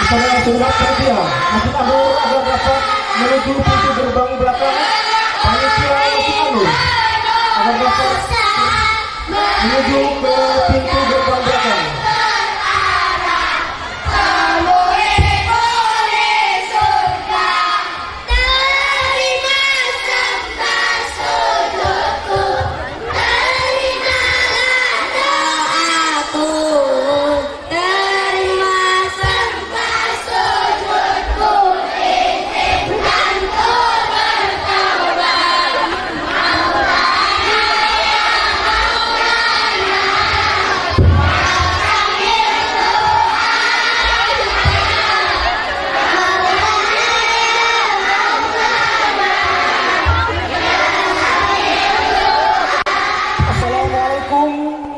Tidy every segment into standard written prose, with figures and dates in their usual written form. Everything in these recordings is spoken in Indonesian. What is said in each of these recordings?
Saudara-saudara perhatian, masih alur agar dapat menuju pintu gerbang belakang. Panitia masih alur agar dapat menuju ke pintu gerbang belakang.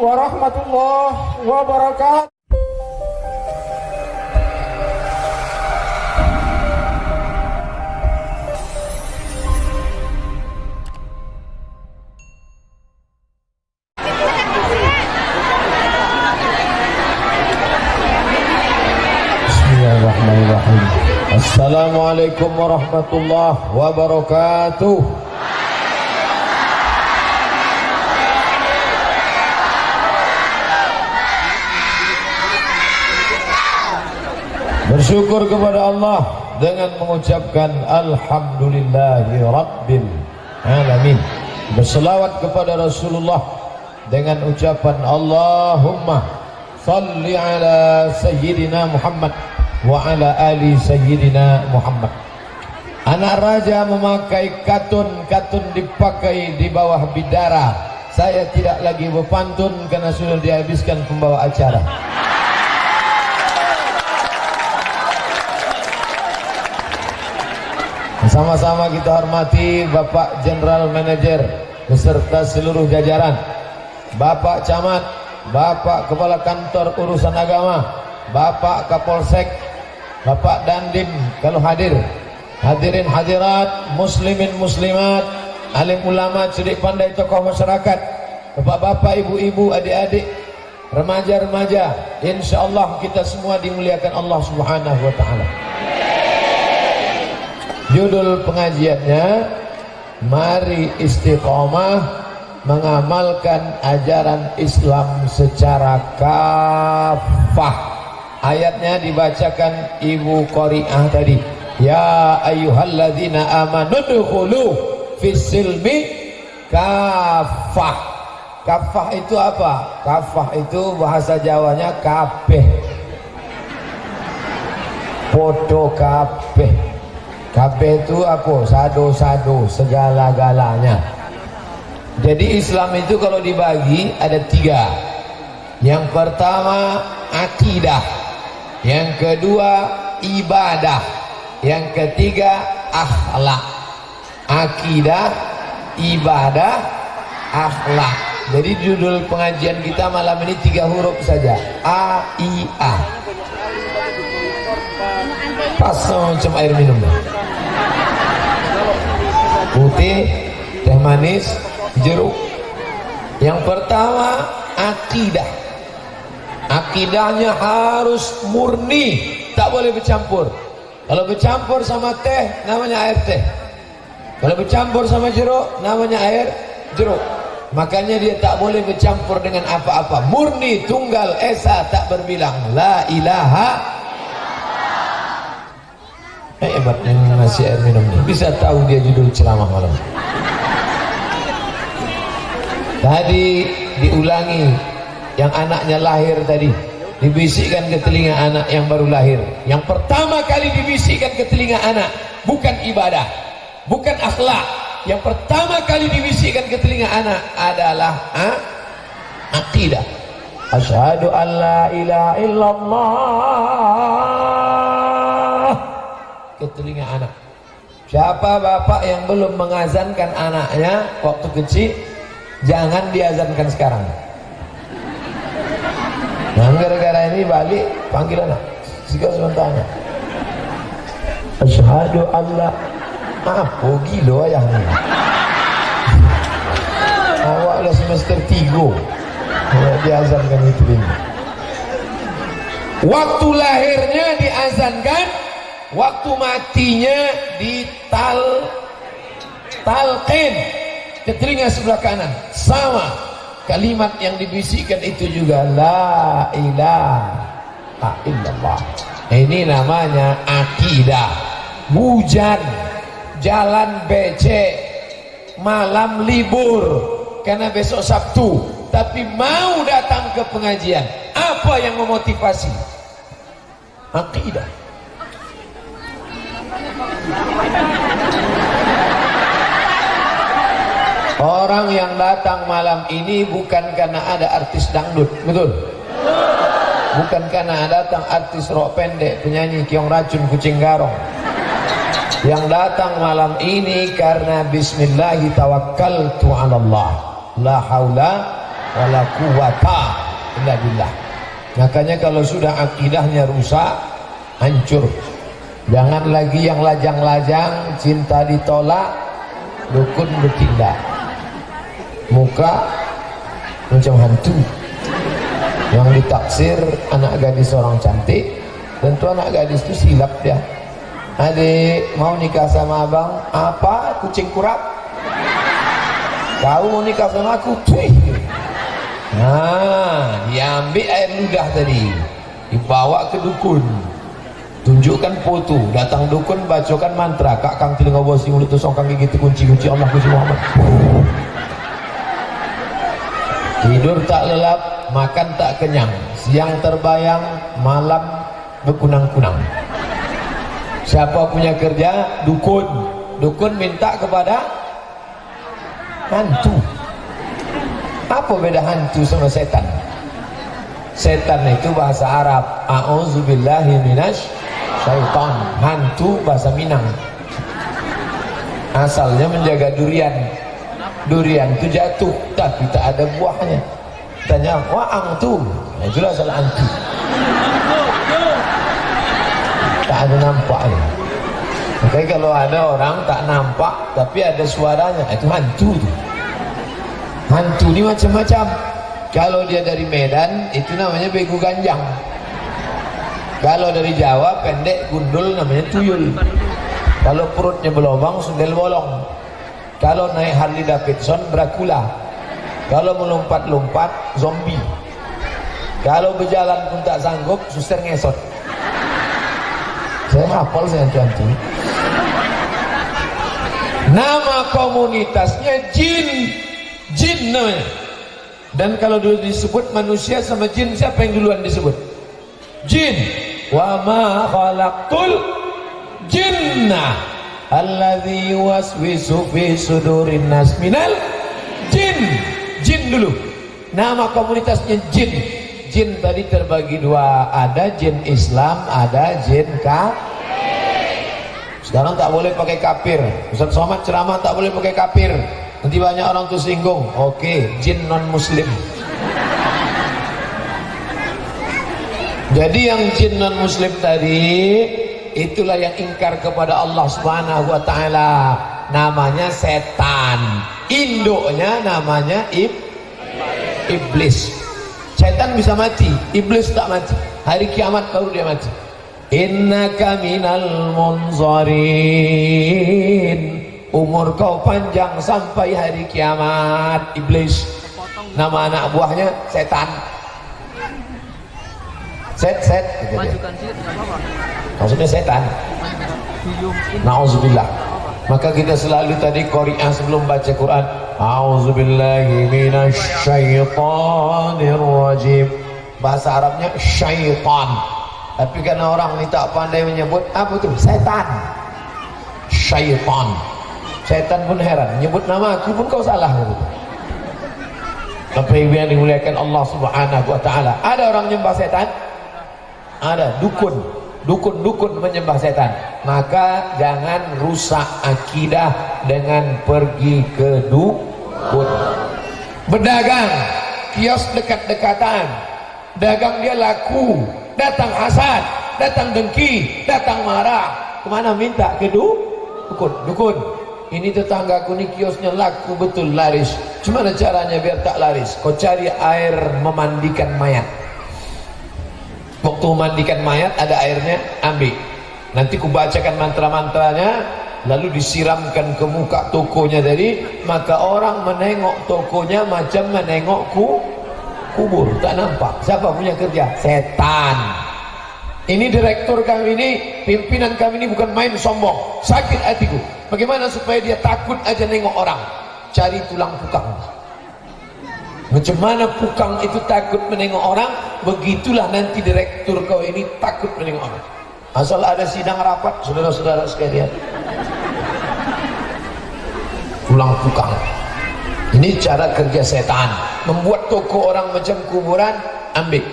Warahmatullahi wabarakatuh. Bismillahirrahmanirrahim. Assalamualaikum warahmatullahi wabarakatuh. Bersyukur kepada Allah dengan mengucapkan Alhamdulillahi Rabbil Alamin. Berselawat kepada Rasulullah dengan ucapan Allahumma salli ala Sayyidina Muhammad wa ala ali Sayyidina Muhammad. Anak raja memakai katun dipakai di bawah bidara. Saya tidak lagi berpantun karena sudah dihabiskan pembawa acara. Sama-sama kita hormati Bapak General Manager beserta seluruh jajaran, Bapak Camat, Bapak Kepala Kantor Urusan Agama, Bapak Kapolsek, Bapak Dandim kalau hadir, hadirin hadirat, muslimin muslimat, alim ulama, cerdik pandai, tokoh masyarakat, bapak-bapak, ibu-ibu, adik-adik, remaja-remaja, insyaallah kita semua dimuliakan Allah Subhanahu wa taala. Judul pengajiannya, mari istiqomah mengamalkan ajaran Islam secara kafah. Ayatnya dibacakan Ibu Qori'ah tadi. Ya ayyuhalladzina amanu dukhulu fis-silmi kafah. Kafah itu apa? Kafah itu bahasa Jawanya kabeh. Podo kabeh. Kabeh itu apa? Sado-sado, segala-galanya. Jadi Islam itu kalau dibagi ada 3. Yang pertama akidah, yang kedua ibadah, yang ketiga akhlak. Akidah, ibadah, akhlak. Jadi judul pengajian kita malam ini 3 huruf saja, A, I, A. Pas macam air minum, putih, teh manis, jeruk. Yang pertama akidah. Akidahnya harus murni, tak boleh bercampur. Kalau bercampur sama teh namanya air teh, kalau bercampur sama jeruk namanya air jeruk. Makanya dia tak boleh bercampur dengan apa-apa. Murni, tunggal, esa, tak berbilang. La ilaha. Hebat yang ngasih air minum ini, bisa tahu dia judul ceramah malam. Tadi diulangi, yang anaknya lahir tadi dibisikkan ke telinga anak yang baru lahir. Yang pertama kali dibisikkan ke telinga anak bukan ibadah, bukan akhlak. Yang pertama kali dibisikkan ke telinga anak adalah akidah. Asyhadu an la ilaha illallah ke telinga anak. Siapa bapak yang belum mengazankan anaknya waktu kecil, jangan diazankan sekarang. Nah, gara-gara ini balik panggil anak. Jika sementara asyhadu alla apa gila ayahnya. Awak udah semester 3 diazankan itu ini. Waktu lahirnya diazankan waktu matinya talqin ke telinga sebelah kanan, sama kalimat yang dibisikkan itu juga, la ilaha illallah. Ini namanya akidah. Hujan, jalan becek, malam libur karena besok Sabtu, tapi mau datang ke pengajian. Apa yang memotivasi? Akidah. Orang yang datang malam ini bukan karena ada artis dangdut, betul? Bukan karena datang artis rok pendek, penyanyi kiong racun, kucing garong. Yang datang malam ini karena bismillahi tawakkaltu ala Allah, la haula wala quwata illa billah. Makanya kalau sudah akidahnya rusak, hancur. Jangan lagi yang lajang-lajang, cinta ditolak, dukun bertindak, muka macam hantu. Yang ditaksir anak gadis orang cantik, tentu anak gadis itu silap dia. Adik mau nikah sama abang? Apa? Kucing kurap? Kau mau nikah sama aku? Tuh. Nah, diambil air ludah tadi, dibawa ke dukun, tunjukkan foto, datang dukun, bacakan mantra, kak kang telinga bosi mulut tusong kang gigi kunci Allah kunci Muhammad. Tidur tak lelap, makan tak kenyang, siang terbayang, malam berkunang-kunang. Siapa punya kerja? Dukun. Dukun minta kepada hantu. Apa beda hantu sama setan? Setan itu bahasa Arab, a'udzubillahi minasy syaitan. Hantu bahasa Minang, asalnya menjaga durian. Durian itu jatuh tapi tak ada buahnya. Tanya, wa'ang tuh, nah, itulah salah hantu. Tak ada nampaknya. Makanya kalau ada orang tak nampak tapi ada suaranya, itu hantu tuh. Hantu ini macam-macam. Kalau dia dari Medan itu namanya begu ganjang. Kalau dari Jawa pendek gundul namanya tuyul. Kalau perutnya berlubang sundel bolong. Kalau naik Harley Davidson Dracula. Kalau melompat-lompat zombie. Kalau berjalan pun tak sanggup suster ngesot. Saya hafal saya hantu. Nama komunitasnya jin. Jin namanya. Dan kalau dulu disebut manusia sama jin, siapa yang duluan disebut? Jin. Wa ma khalaqtul jinna alladzi waswisu fi sudurin nas minal jin. Jin dulu. Nama komunitasnya jin. Jin tadi terbagi dua, ada jin Islam, ada jin kafir. Sekarang tak boleh pakai kafir. Ustaz Somad ceramah tak boleh pakai kafir. Nanti banyak orang tuh singgung. Oke, jin non muslim. Jadi yang jin non muslim tadi itulah yang ingkar kepada Allah Subhanahu wa taala. Namanya setan. Induknya namanya iblis. Setan bisa mati, iblis tak mati. Hari kiamat baru dia mati. Innaka minal munzarin. Umur kau panjang sampai hari kiamat, iblis. Nama anak buahnya setan. Set gitu dia. Maksudnya setan. Nauzubillah. Maka kita selalu tadi qari'ah sebelum baca Quran, a'udzubillahi minasyaitonir rajim. Bahasa Arabnya syaitan. Tapi karena orang ini tak pandai menyebut, apa itu? Setan. Syaitan. Setan pun heran, nyebut nama aku pun kau salah. Apa yang dimuliakan Allah Subhanahu wa taala? Ada orang nyembah setan? Ada, dukun menyembah setan. Maka jangan rusak akidah dengan pergi ke dukun. Berdagang, kios dekat-dekatan, dagang dia laku, datang hasad, datang dengki, datang marah. Kemana minta? Ke dukun. Ini tetanggaku nih kiosnya laku betul, laris. Gimana caranya biar tak laris? Kau cari air memandikan mayat. Waktu memandikan mayat ada airnya, ambil. Nanti kubacakan mantra-mantranya, lalu disiramkan ke muka tokonya tadi, maka orang menengok tokonya macam menengok kubur, tak nampak. Siapa punya kerja? Setan. Ini direktur kami ini, pimpinan kami ini bukan main sombong, sakit hatiku. Bagaimana supaya dia takut aja nengok orang? Cari tulang pukang. Macam mana pukang itu takut menengok orang, begitulah nanti direktur kau ini takut menengok orang. Asal ada sidang rapat, saudara-saudara sekalian, tulang pukang. Ini cara kerja setan, membuat toko orang macam kuburan. Ambil.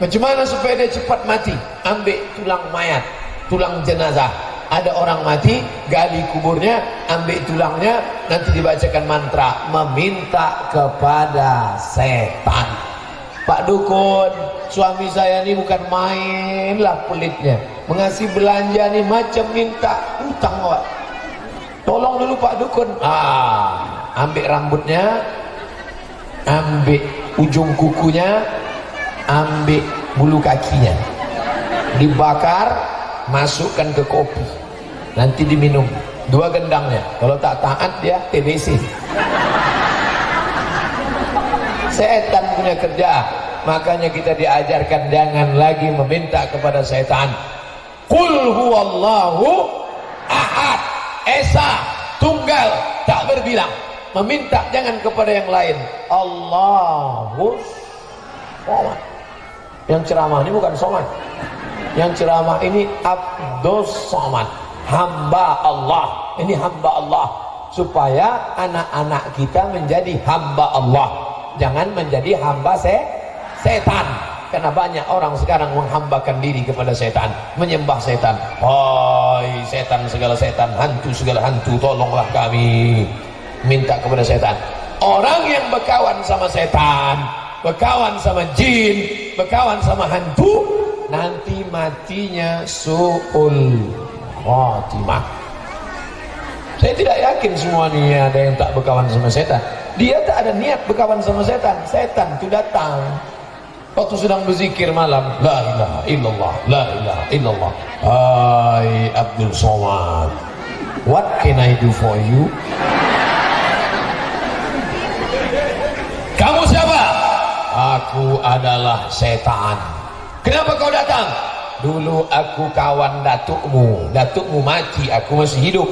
Macam mana supaya dia cepat mati? Ambil tulang mayat, tulang jenazah. Ada orang mati, gali kuburnya, ambil tulangnya, nanti dibacakan mantra, meminta kepada setan. Pak dukun, suami saya ini bukan main lah pelitnya, mengasih belanja nih macam minta utang, Pak. Tolong dulu Pak dukun. Ambil rambutnya, ambil ujung kukunya, ambil bulu kakinya, dibakar, masukkan ke kopi, nanti diminum 2 gendangnya. Kalau tak taat dia TBC. Setan punya kerja. Makanya kita diajarkan jangan lagi meminta kepada setan. Qul huwallahu ahad, esa, tunggal, tak berbilang. Meminta jangan kepada yang lain. Allahus somad. Yang ceramah ini bukan somad. Yang ceramah ini Abdus Somad, hamba Allah. Ini hamba Allah, supaya anak-anak kita menjadi hamba Allah, jangan menjadi hamba setan. Karena banyak orang sekarang menghambakan diri kepada setan, menyembah setan. Hai setan, segala setan, hantu segala hantu, tolonglah kami. Minta kepada setan. Orang yang berkawan sama setan, berkawan sama jin, berkawan sama hantu, nanti matinya su'ul khatimah. Saya tidak yakin semua ini ada yang tak berkawan sama setan. Dia tak ada niat berkawan sama setan. Setan itu datang waktu sedang berzikir malam, la ilaha illallah, la ilaha illallah. Hai Abdul Somad, what can I do for you? Kamu siapa? Aku adalah setan. Kenapa kau datang? Dulu aku kawan datukmu, datukmu mati, aku masih hidup.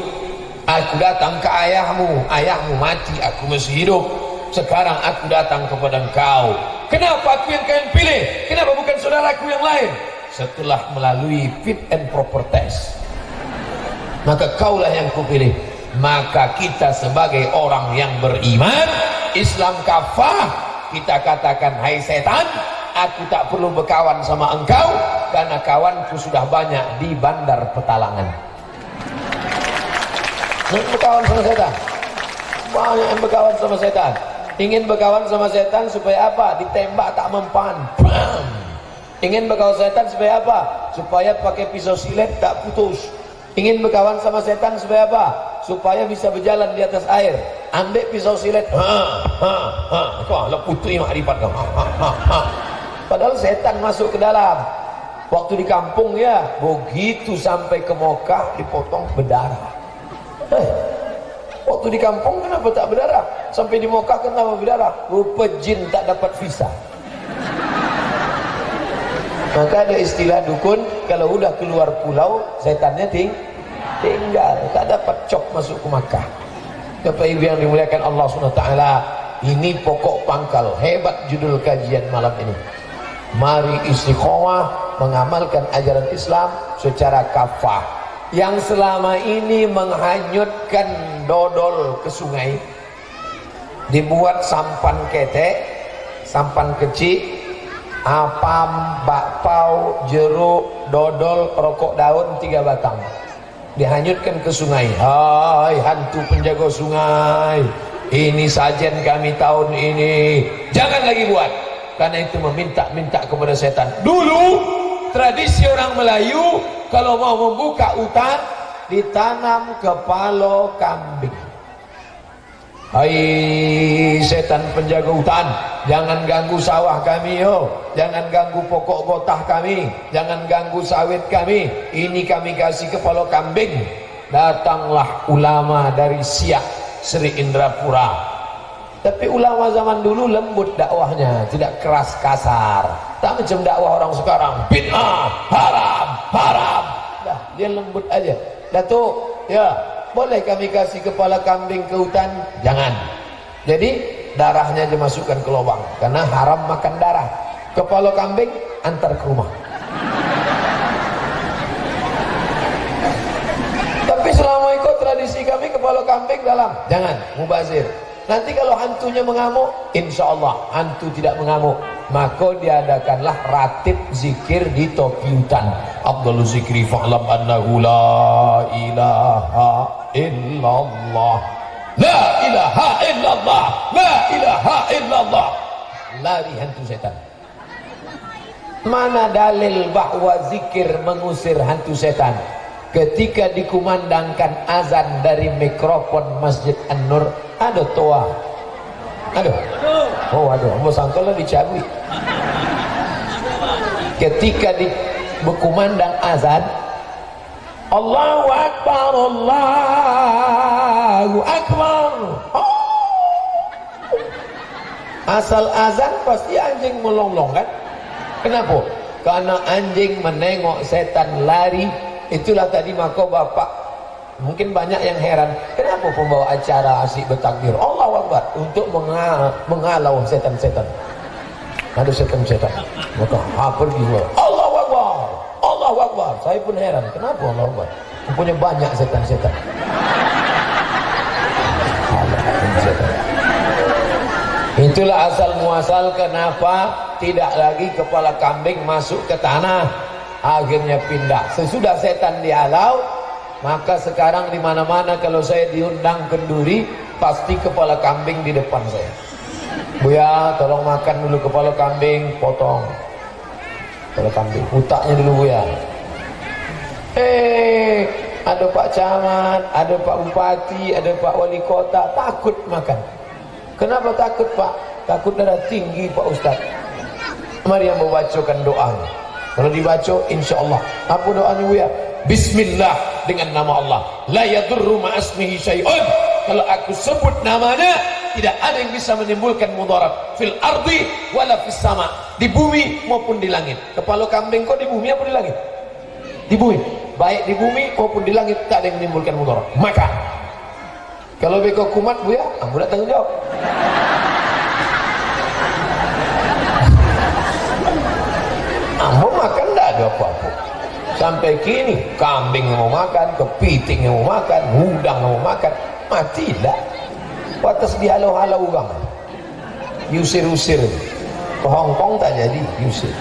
Aku datang ke ayahmu, ayahmu mati, aku masih hidup. Sekarang aku datang kepada engkau. Kenapa aku yang kalian pilih? Kenapa bukan saudaraku yang lain? Setelah melalui fit and proper test, maka kaulah yang kupilih. Maka kita sebagai orang yang beriman, Islam kafah, kita katakan, hai setan, aku tak perlu berkawan sama engkau, karena kawanku sudah banyak di Bandar Petalangan. Berkawan sama setan, banyak yang berkawan sama setan. Ingin berkawan sama setan supaya apa? Ditembak tak mempan. Bam. Ingin berkawan setan supaya apa? Supaya pakai pisau silet tak putus. Ingin berkawan sama setan supaya apa? Supaya bisa berjalan di atas air. Ambil pisau silet, lah putri makrifat kau. Padahal setan masuk ke dalam. Waktu di kampung ya, begitu sampai ke Mekah dipotong berdarah. Waktu di kampung kenapa tak berdarah? Sampai di Mekah kenapa berdarah? Rupa jin tak dapat visa. Maka ada istilah dukun, kalau udah keluar pulau, setannya tinggal, tak dapat cop masuk ke Makkah. Bapak Ibu yang dimuliakan Allah SWT, ini pokok pangkal. Hebat judul kajian malam ini. Mari istiqomah mengamalkan ajaran Islam secara kafah. Yang selama ini menghanyutkan dodol ke sungai, dibuat sampan ketek, sampan kecil, apam, bakpao, jeruk, dodol, rokok daun 3 batang, dihanyutkan ke sungai. Hai hantu penjaga sungai, ini sajen kami tahun ini, jangan lagi buat, karena itu meminta-minta kepada setan. Dulu tradisi orang Melayu, kalau mau membuka hutan, ditanam kepala kambing. Hai setan penjaga hutan, jangan ganggu sawah kami yo, jangan ganggu pokok gotah kami, jangan ganggu sawit kami, ini kami kasih kepala kambing. Datanglah ulama dari Siak Sri Indrapura. Tapi ulama zaman dulu lembut dakwahnya, tidak keras kasar, tak macam dakwah orang sekarang, bid'ah, haram, haram. Dah, dia lembut aja. Datuk, ya boleh kami kasih kepala kambing ke hutan? Jangan. Jadi darahnya dimasukkan ke lubang, karena haram makan darah. Kepala kambing antar ke rumah. Tapi selama ikut tradisi kami, kepala kambing dalam. Jangan, mubazir. Nanti kalau hantunya mengamuk, insya Allah hantu tidak mengamuk. Maka diadakanlah ratib zikir di topi hutan. Afdhalu zikri fa'lam annahu la ilaha illallah, la ilaha illallah, la ilaha illallah. Lari hantu setan. Mana dalil bahwa zikir mengusir hantu setan? Ketika dikumandangkan azan dari mikrofon Masjid An-Nur, ada toa. Aduh. Oh aduh, mau sangkala dicabui. Ketika berkumandang azan, Allahu Akbar, Allahu Akbar. Oh. Asal azan pasti anjing melonglong kan? Kenapa? Karena anjing menengok setan lari. Itulah tadi maka bapak mungkin banyak yang heran, kenapa pembawa acara asyik bertakbir Allahu Akbar untuk mengalau setan-setan. Ada setan-setan maka pergi Allahu Akbar, Allahu Akbar. Saya pun heran, kenapa Allahu Akbar? Punya banyak setan-setan. Itulah asal muasal kenapa tidak lagi kepala kambing masuk ke tanah. Akhirnya pindah. Sesudah setan dihalau, maka sekarang di mana-mana kalau saya diundang kenduri, pasti kepala kambing di depan saya. Buya, tolong makan dulu kepala kambing, potong kepala kambing, utaknya dulu Buya. Ada Pak Camat, ada Pak Bupati, ada Pak Wali Kota, takut makan. Kenapa takut Pak? Takut darah tinggi Pak Ustaz. Mari yang membacakan doanya. Kalau dibaca insyaallah. Apa doanya Buya? Bismillah, dengan nama Allah. La yadurru ma'asmihi syai'un. Kalau aku sebut namanya, tidak ada yang bisa menimbulkan mudarat fil ardi wala fis sama, di bumi maupun di langit. Kepala kambing kok di bumi apa di langit? Di bumi. Baik di bumi maupun di langit tak ada yang menimbulkan mudarat. Maka kalau beko kumat Buya, aku tak tanggung jawab. Mau makan tidak ada apa-apa. Sampai kini kambing mau makan, kepiting mau makan, udang mau makan, mati tidak. Watas dihalau-halau orang, diusir-usir. Ke Hongkong tak jadi diusir.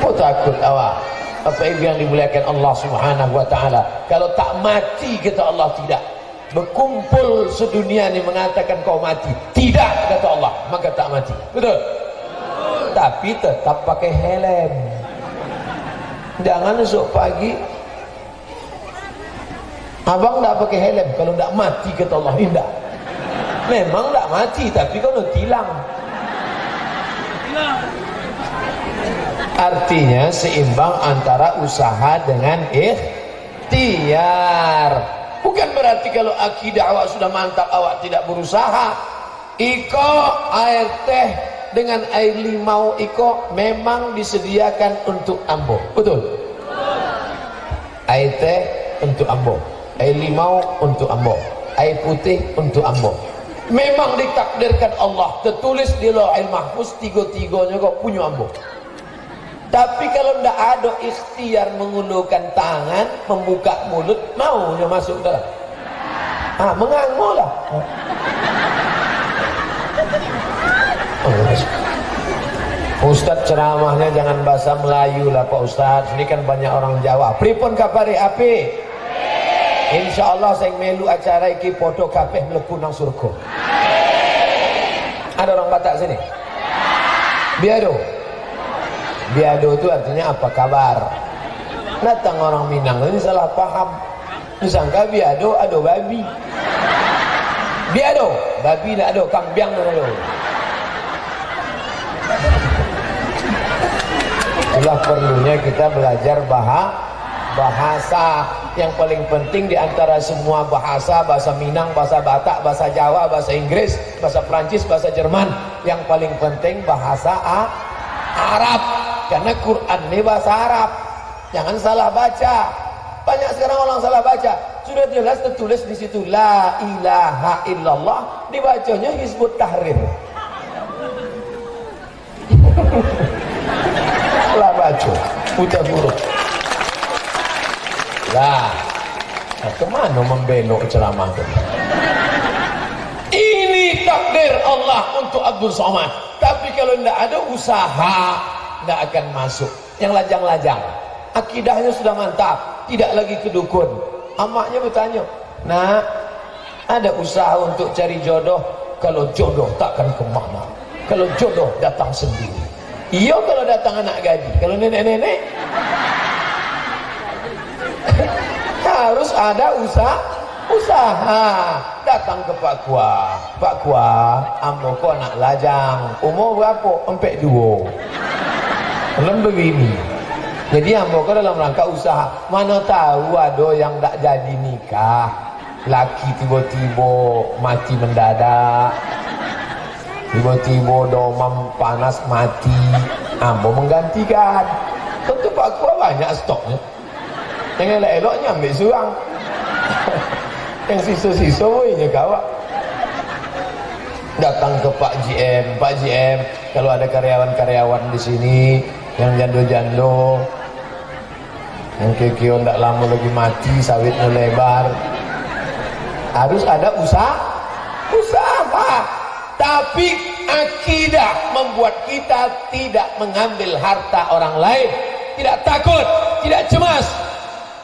Kau takut awak? Apa yang dimuliakan Allah Subhanahu Wa Taala? Kalau tak mati kata Allah tidak. Berkumpul sedunia ini mengatakan kau mati, tidak kata Allah, maka tak mati. Betul? Tapi tetap pakai helm. Jangan esok pagi abang tak pakai helm kalau tak mati kata Allah. Tidak. Memang tak mati, tapi kalau tilang. Artinya seimbang antara usaha dengan ikhtiar. Bukan berarti kalau akidah awak sudah mantap awak tidak berusaha. Iko air teh dengan air limau iko memang disediakan untuk ambo. Betul? Air teh untuk ambo, air limau untuk ambo, air putih untuk ambo. Memang ditakdirkan Allah, tertulis di Lauhul Mahfuz tiga-tiganya kok punya ambo. Tapi kalau tidak ada ikhtiar mengulurkan tangan, membuka mulut, maunya masuk dalam. Mengangu lah. Ustaz ceramahnya jangan bahasa Melayu lah Pak Ustaz. Ini kan banyak orang Jawa. Pripun kapari api? Insya Allah saya melu acara iki podo kabeh mlebu nang surga. Ada orang Batak sini? Biado. Biado itu artinya apa kabar? Datang orang Minang ini salah paham. Disangka biado ado babi. Biado, babi nak ado, kambiang nak ado. Itulah perlunya kita belajar bahasa. Yang paling penting di antara semua bahasa, bahasa Minang, bahasa Batak, bahasa Jawa, bahasa Inggris, bahasa Prancis, bahasa Jerman, yang paling penting bahasa Arab. Karena Quran ini bahasa Arab. Jangan salah baca. Banyak sekarang orang salah baca. Sudah jelas tertulis di situ la ilaha illallah, dibacanya Hizbut Tahrir. Lah baca, putar huruf. Lah, kemana membelok ceramah itu? Ini takdir Allah untuk Abdul Somad. Tapi kalau tidak ada usaha, tidak akan masuk. Yang lajang-lajang, akidahnya sudah mantap, tidak lagi ke dukun. Amaknya bertanya, nah, ada usaha untuk cari jodoh? Kalau jodoh takkan kemana. Kalau jodoh datang sendiri. Iya kalau datang anak gadis. Kalau nenek-nenek harus ada usaha. Datang ke Pak Kua. Pak Kua, ambo kok nak lajang. Umur berapa? 42. Belum begini. Jadi ambo kok dalam rangka usaha. Mana tahu ada yang tak jadi nikah. Laki tiba-tiba mati mendadak. Tiba-tiba demam panas mati. Ambo menggantikan. Tentu Pak Kua banyak stoknya. Yang elok-eloknya ambil surang. Yang sisa-sisa bolehnya kawak. Datang ke Pak GM, kalau ada karyawan-karyawan di sini yang jando-jando, yang kekio ndak lama lagi mati, sawitnya lebar, harus ada usaha. Tapi akidah membuat kita tidak mengambil harta orang lain, tidak takut, tidak cemas.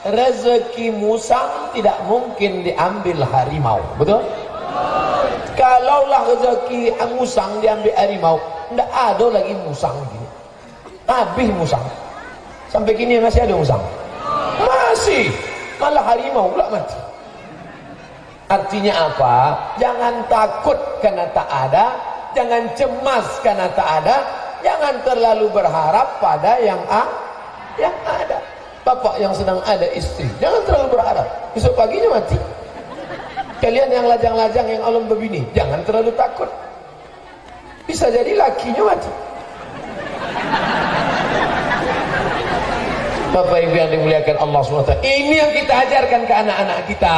Rezeki musang tidak mungkin diambil harimau, betul? Kalaulah rezeki musang diambil harimau, tidak ada lagi musang gini. Habis musang. Sampai kini masih ada musang? Masih. Malah harimau pula mati. Artinya apa? Jangan takut karena tak ada, jangan cemas karena tak ada, jangan terlalu berharap pada yang ada. Bapak yang sedang ada istri, jangan terlalu berharap besok paginya mati. Kalian yang lajang-lajang, yang alam berbini, jangan terlalu takut, bisa jadi lakinya mati. Bapak Ibu yang dimuliakan Allah SWT, ini yang kita ajarkan ke anak-anak kita.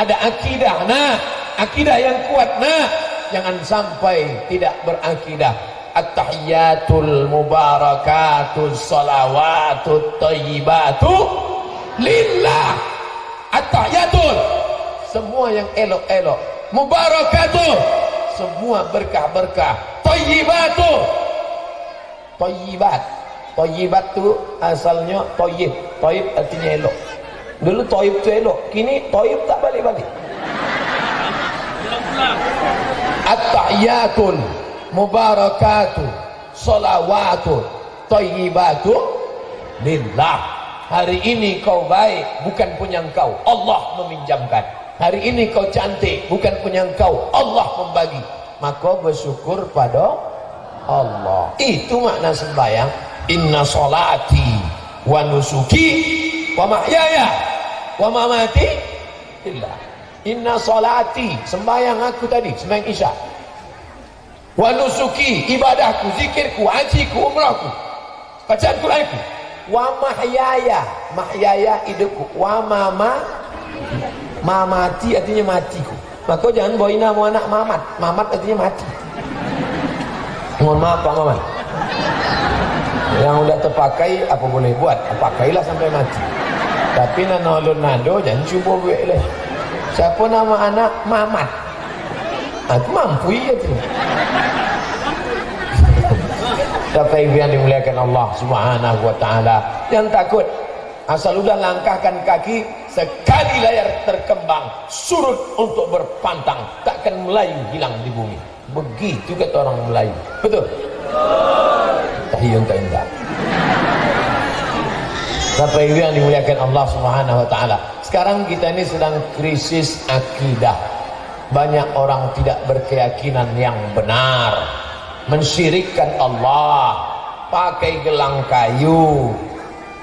Ada akidah, nah, akidah yang kuat, nah, jangan sampai tidak berakidah. At-tahiyyatul mubarakatul salawatut thayyibatu lillah. At-tahiyyatul, semua yang elok-elok, mubarakatul, semua berkah-berkah, thayyibatu, thayyibat itu asalnya thayyib. Thayyib artinya elok. Dulu thayyib itu elok, kini thayyib tak balik-balik. At-tahiyyatul mubarakatuh salawatu thayyibatu lillah. Hari ini kau baik, bukan punya engkau, Allah meminjamkan. Hari ini kau cantik, bukan punya engkau, Allah membagi. Maka bersyukur pada Allah. Itu makna sembahyang. Inna sholati wa nusuki wa mahyaya wa mamati lillah. Inna sholati, sembahyang aku tadi, sembahyang isya, wa nusuki, ibadahku, zikirku, hajiku, umrahku, bacaan Quranku, wa mahyaya, mahyaya hidupku, wa mamati artinya matiku. Maka jangan bawa nama anak Mamat. Mamat artinya mati. Mohon maaf Pak Mamat, yang udah terpakai apa boleh buat, pakailah sampai mati. Tapi nanolon nado jangan cuba buat lah. Siapa nama anak Mamat? Aku mampu ya tu. Bapak Ibu yang dimuliakan Allah Subhanahu wa taala, jangan takut. Asal udah langkahkan kaki, sekali layar terkembang, surut untuk berpantang, takkan Melayu hilang di bumi. Begitu kata orang Melayu. Betul? Tahiyun tak indah. Bapak Ibu yang dimuliakan Allah Subhanahu wa taala. Sekarang kita ini sedang krisis akidah. Banyak orang tidak berkeyakinan yang benar, mensyirikkan Allah, pakai gelang kayu.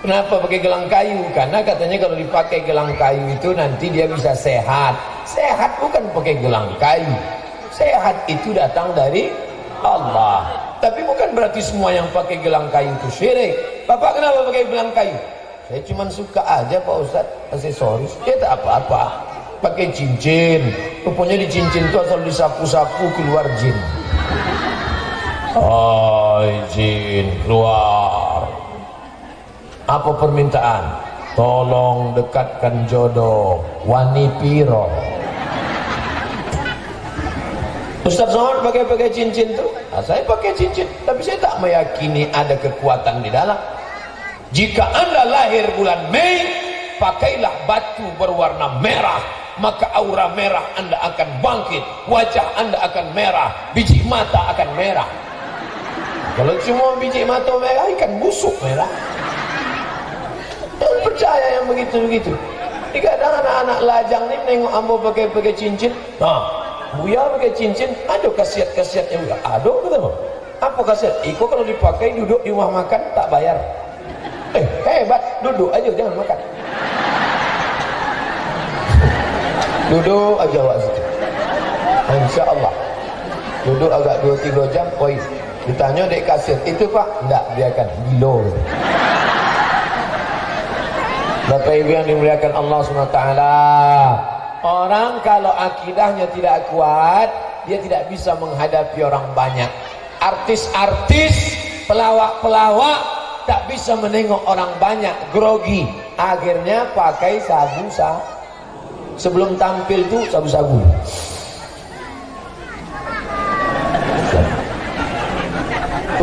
Kenapa pakai gelang kayu? Karena katanya kalau dipakai gelang kayu itu nanti dia bisa sehat. Sehat bukan pakai gelang kayu. Sehat itu datang dari Allah. Tapi bukan berarti semua yang pakai gelang kayu itu syirik. Bapak kenapa pakai gelang kayu? Saya cuma suka aja Pak Ustadz, aksesoris. Ya tak apa-apa. Pakai cincin. Rupanya di cincin itu asal disapu-sapu keluar jin. Hai jin, keluar. Apa permintaan? Tolong dekatkan jodoh. Wani piro. Ustaz Somad pakai cincin tuh. Nah, saya pakai cincin, tapi saya tak meyakini ada kekuatan di dalam. Jika Anda lahir bulan Mei, pakailah batu berwarna merah, maka aura merah Anda akan bangkit, wajah Anda akan merah, biji mata akan merah. Kalau cuma biji mata merah, ikan busuk merah. Jangan percaya yang begitu-begitu. Kadang anak-anak lajang ni nengok ambo pakai cincin. Buya pakai cincin, ada khasiat-khasiatnya juga. Ada betul. Apa khasiat? Iko kalau dipakai duduk di rumah makan tak bayar. Hebat, duduk aja jangan makan. Duduk aja awak situ. Insya Allah. Duduk agak 2-3 jam, oi. Ditanya dek kasir, itu Pak? Enggak, biarkan. Gilo. Bapak Ibu yang dimuliakan Allah SWT. Orang kalau akidahnya tidak kuat, dia tidak bisa menghadapi orang banyak. Artis-artis, pelawak-pelawak tak bisa menengok orang banyak, grogi. Akhirnya pakai sabu-sabu. Sebelum tampil tuh sabu-sabu.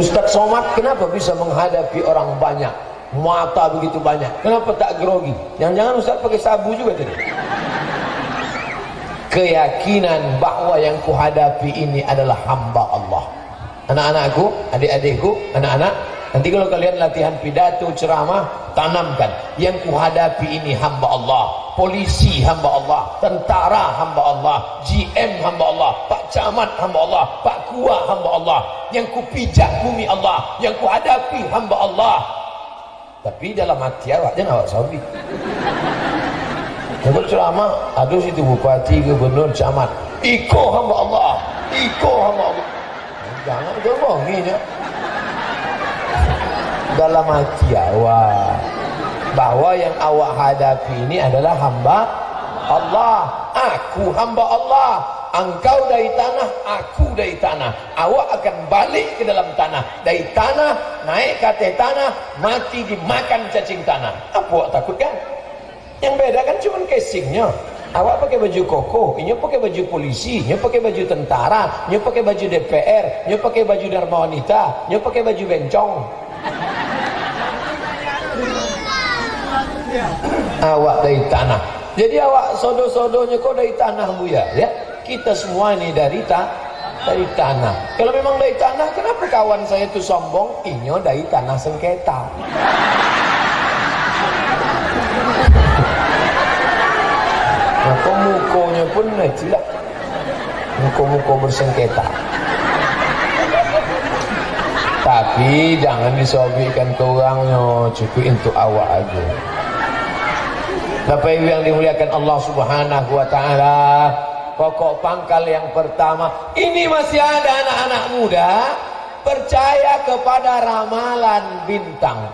Ustaz Somad kenapa bisa menghadapi orang banyak? Mata begitu banyak. Kenapa tak grogi? Jangan-jangan Ustaz pakai sabu juga tadi. Keyakinan bahwa yang kuhadapi ini adalah hamba Allah. Anak-anakku, adik-adikku, anak-anak, nanti kalau kalian latihan pidato, ceramah, tanamkan yang kuhadapi ini hamba Allah, polisi hamba Allah, tentara hamba Allah, GM hamba Allah, Pak Camat hamba Allah, Pak Kua hamba Allah, yang kupijak bumi Allah, yang kuhadapi hamba Allah. Tapi dalam hati awak jangan awak sabi. Kalau ceramah, aduh situ bupati, gubernur, camat, iko hamba Allah, iko hamba Allah. Jangan bohongin ya. Dalam hati awak bahwa yang awak hadapi ini adalah hamba Allah. Aku hamba Allah. Engkau dari tanah, aku dari tanah. Awak akan balik ke dalam tanah. Dari tanah, naik ke atas tanah, mati dimakan cacing tanah. Apa awak takut kan? Yang beda kan cuma casingnya. Awak pakai baju koko, ini pakai baju polisi, ini pakai baju tentara, ini pakai baju DPR, ini pakai baju Dharma Wanita, ini pakai baju bencong. Awak dari tanah. Jadi awak sodo-sodonya kok dari tanah Buya ya. Kita semua ini dari tanah. Kalau memang dari tanah, kenapa kawan saya itu sombong? Inyo dari tanah sengketa. Maka mukonya pun tidak. Muko-muko bersengketa. Tapi jangan disobikan ke orangnya, cukup untuk awak aja. Bapak Ibu yang dimuliakan Allah Subhanahu wa taala, pokok pangkal yang pertama, ini masih ada anak-anak muda percaya kepada ramalan bintang.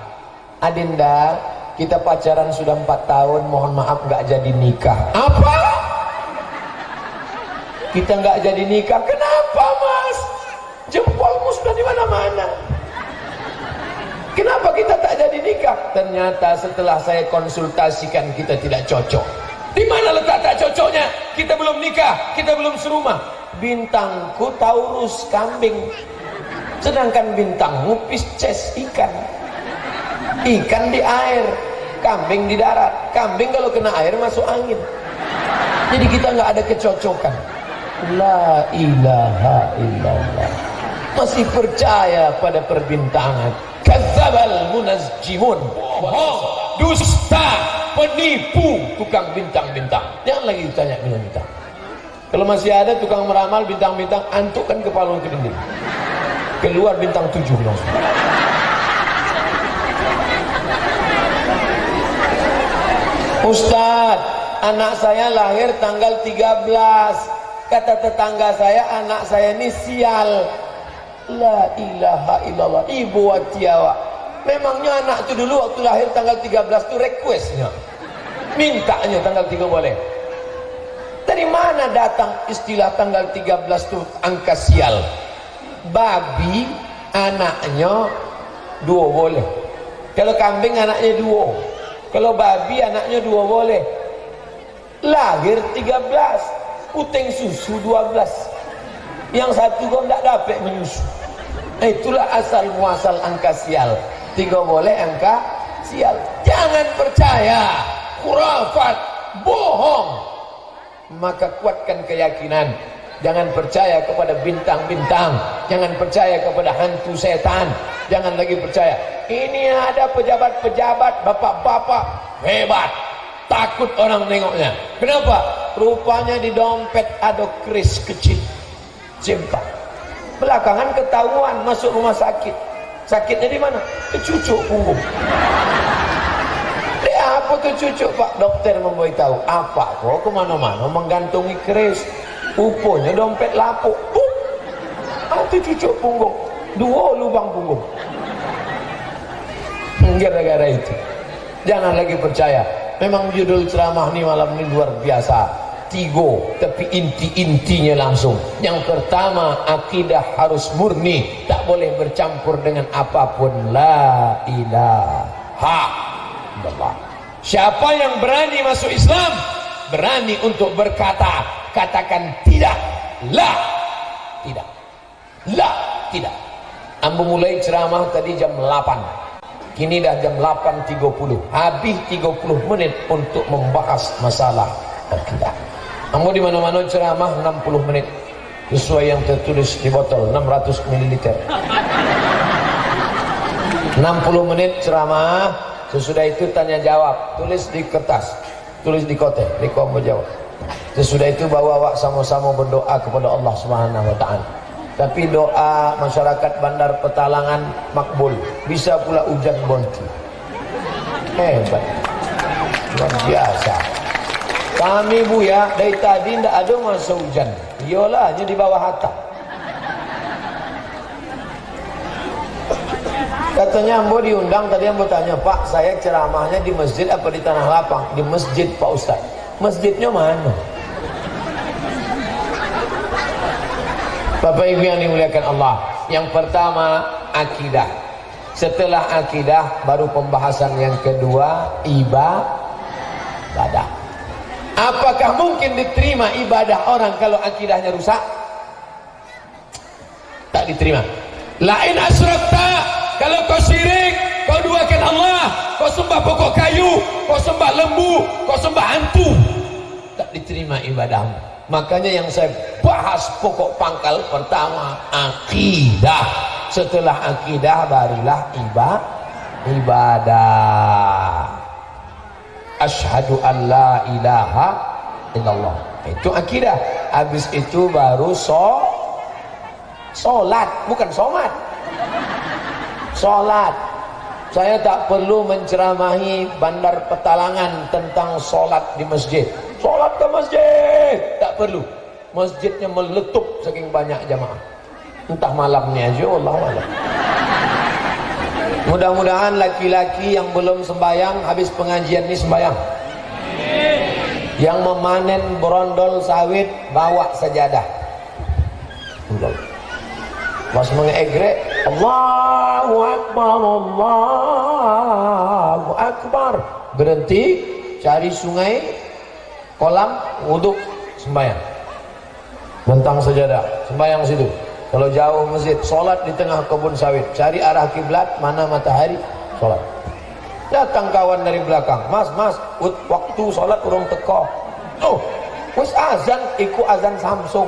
Adinda, kita pacaran sudah 4 tahun, mohon maaf nggak jadi nikah. Apa? Kita nggak jadi nikah? Kenapa Mas? Jempolmu sudah di mana-mana. Kenapa kita tak jadi nikah? Ternyata setelah saya konsultasikan kita tidak cocok. Di mana letak tak cocoknya? Kita belum nikah, kita belum serumah. Bintangku Taurus kambing, sedangkan bintangmu Pisces ikan. Ikan di air, kambing di darat. Kambing kalau kena air masuk angin. Jadi kita nggak ada kecocokan. La ilaha illallah. Masih percaya pada perbintangan. Kadzdzabal munajjimun. Bohong dusta, penipu, tukang bintang-bintang. Jangan lagi ditanya bintang-bintang. Kalau masih ada tukang meramal bintang-bintang, antukkan kepala ke dinding. Keluar bintang 7 langsung. Ustaz, anak saya lahir tanggal 13. Kata tetangga saya, anak saya ini sial. La ilaha illallah. Ibu watiawa. Memangnya anak itu dulu waktu lahir tanggal 13 itu requestnya, mintanya tanggal 3 boleh. Dari mana datang istilah tanggal 13 itu angka sial? Babi anaknya 2 boleh. Kalau kambing anaknya 2. Kalau babi anaknya 2 boleh. Lahir 13, puting susu 12. Yang satu kau tidak dapat menyusu. Itulah asal muasal angka sial. 3 boleh angka sial. Jangan percaya khurafat, bohong. Maka kuatkan keyakinan. Jangan percaya kepada bintang-bintang. Jangan percaya kepada hantu setan. Jangan lagi percaya. Ini ada pejabat-pejabat, bapak-bapak hebat, takut orang nengoknya. Kenapa? Rupanya di dompet ada kris kecil, jempa. Belakangan ketahuan masuk rumah sakit. Sakitnya di mana? Kecucuk punggung. Apa kecucuk Pak? Dokter memberitahu. Apa kok kemana-mana menggantungi keris? Rupanya dompet lapuk. Itu cucuk punggung. 2 lubang punggung. Gara-gara itu jangan lagi percaya. Memang judul ceramah ini malam ini luar biasa. 3, tapi inti-intinya langsung. Yang pertama, akidah harus murni, tak boleh bercampur dengan apapun. La ilaha illallah. Siapa yang berani masuk Islam, berani untuk berkata, katakan tidak, la, tidak, la, tidak. Ambo mulai ceramah tadi jam 8. Kini dah jam 8.30. Habis 30 menit untuk membahas masalah akidah. Ambo di mana-mana ceramah 60 menit. Sesuai yang tertulis di botol 600 ml. 60 menit ceramah. Sesudah itu tanya jawab, tulis di kertas, tulis di kote, di kamu jawab. Sesudah itu bawa awak sama-sama berdoa kepada Allah Subhanahu wa taala. Tapi doa masyarakat Bandar Petalangan makbul, bisa pula hujan bonti. Hebat, luar biasa. Kami Buya dari tadi tidak ada masa hujan. Iyalah, hanya di bawah atap. Katanya Ambo diundang, tadi Ambo tanya, Pak, saya ceramahnya di masjid apa di tanah lapang? Di masjid Pak Ustaz. Masjidnya mana? Bapak Ibu yang dimuliakan Allah, yang pertama akidah. Setelah akidah baru pembahasan yang kedua, ibadah. Apakah mungkin diterima ibadah orang kalau akidahnya rusak? Tak diterima. Lain asrakta, kalau kau syirik, kau duakan Allah, kau sembah pokok kayu, kau sembah lembu, kau sembah hantu, tak diterima ibadahmu. Makanya yang saya bahas pokok pangkal pertama akidah. Setelah akidah barulah ibadah. Asyhadu an la ilaha illallah. Itu akidah. Habis itu baru sholat, bukan somat. Sholat. Saya tak perlu menceramahi Bandar Petalangan tentang sholat di masjid. Sholat ke masjid tak perlu. Masjidnya meletup saking banyak jamaah. Entah malamnya aja, wallahualam. Mudah-mudahan laki-laki yang belum sembahyang habis pengajian ini sembahyang. Yang memanen berondol sawit bawa sajadah. Pas mengegrek, Allahu Akbar, Allahu Akbar. Berhenti, cari sungai, kolam, wuduk, sembahyang. Bentang sajadah, sembahyang situ. Kalau jauh masjid, sholat di tengah kebun sawit, cari arah kiblat, mana matahari, sholat. Datang kawan dari belakang, mas, waktu sholat urung teko. Oh, wis azan, ikut azan Samsung.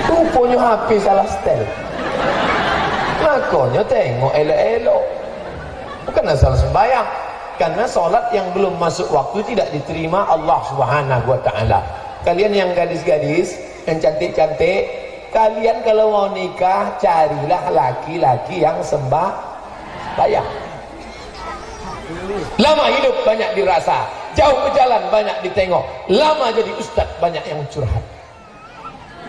Rupanya HP salah setel. Makanya tengok elok-elok, bukan asal sembahyang. Karena sholat yang belum masuk waktu tidak diterima Allah Subhanahu wa ta'ala. Kalian yang gadis-gadis, yang cantik-cantik, kalian kalau mau nikah carilah laki-laki yang sembahyang. Lama hidup banyak dirasa, jauh berjalan banyak ditengok, lama jadi ustaz banyak yang curhat.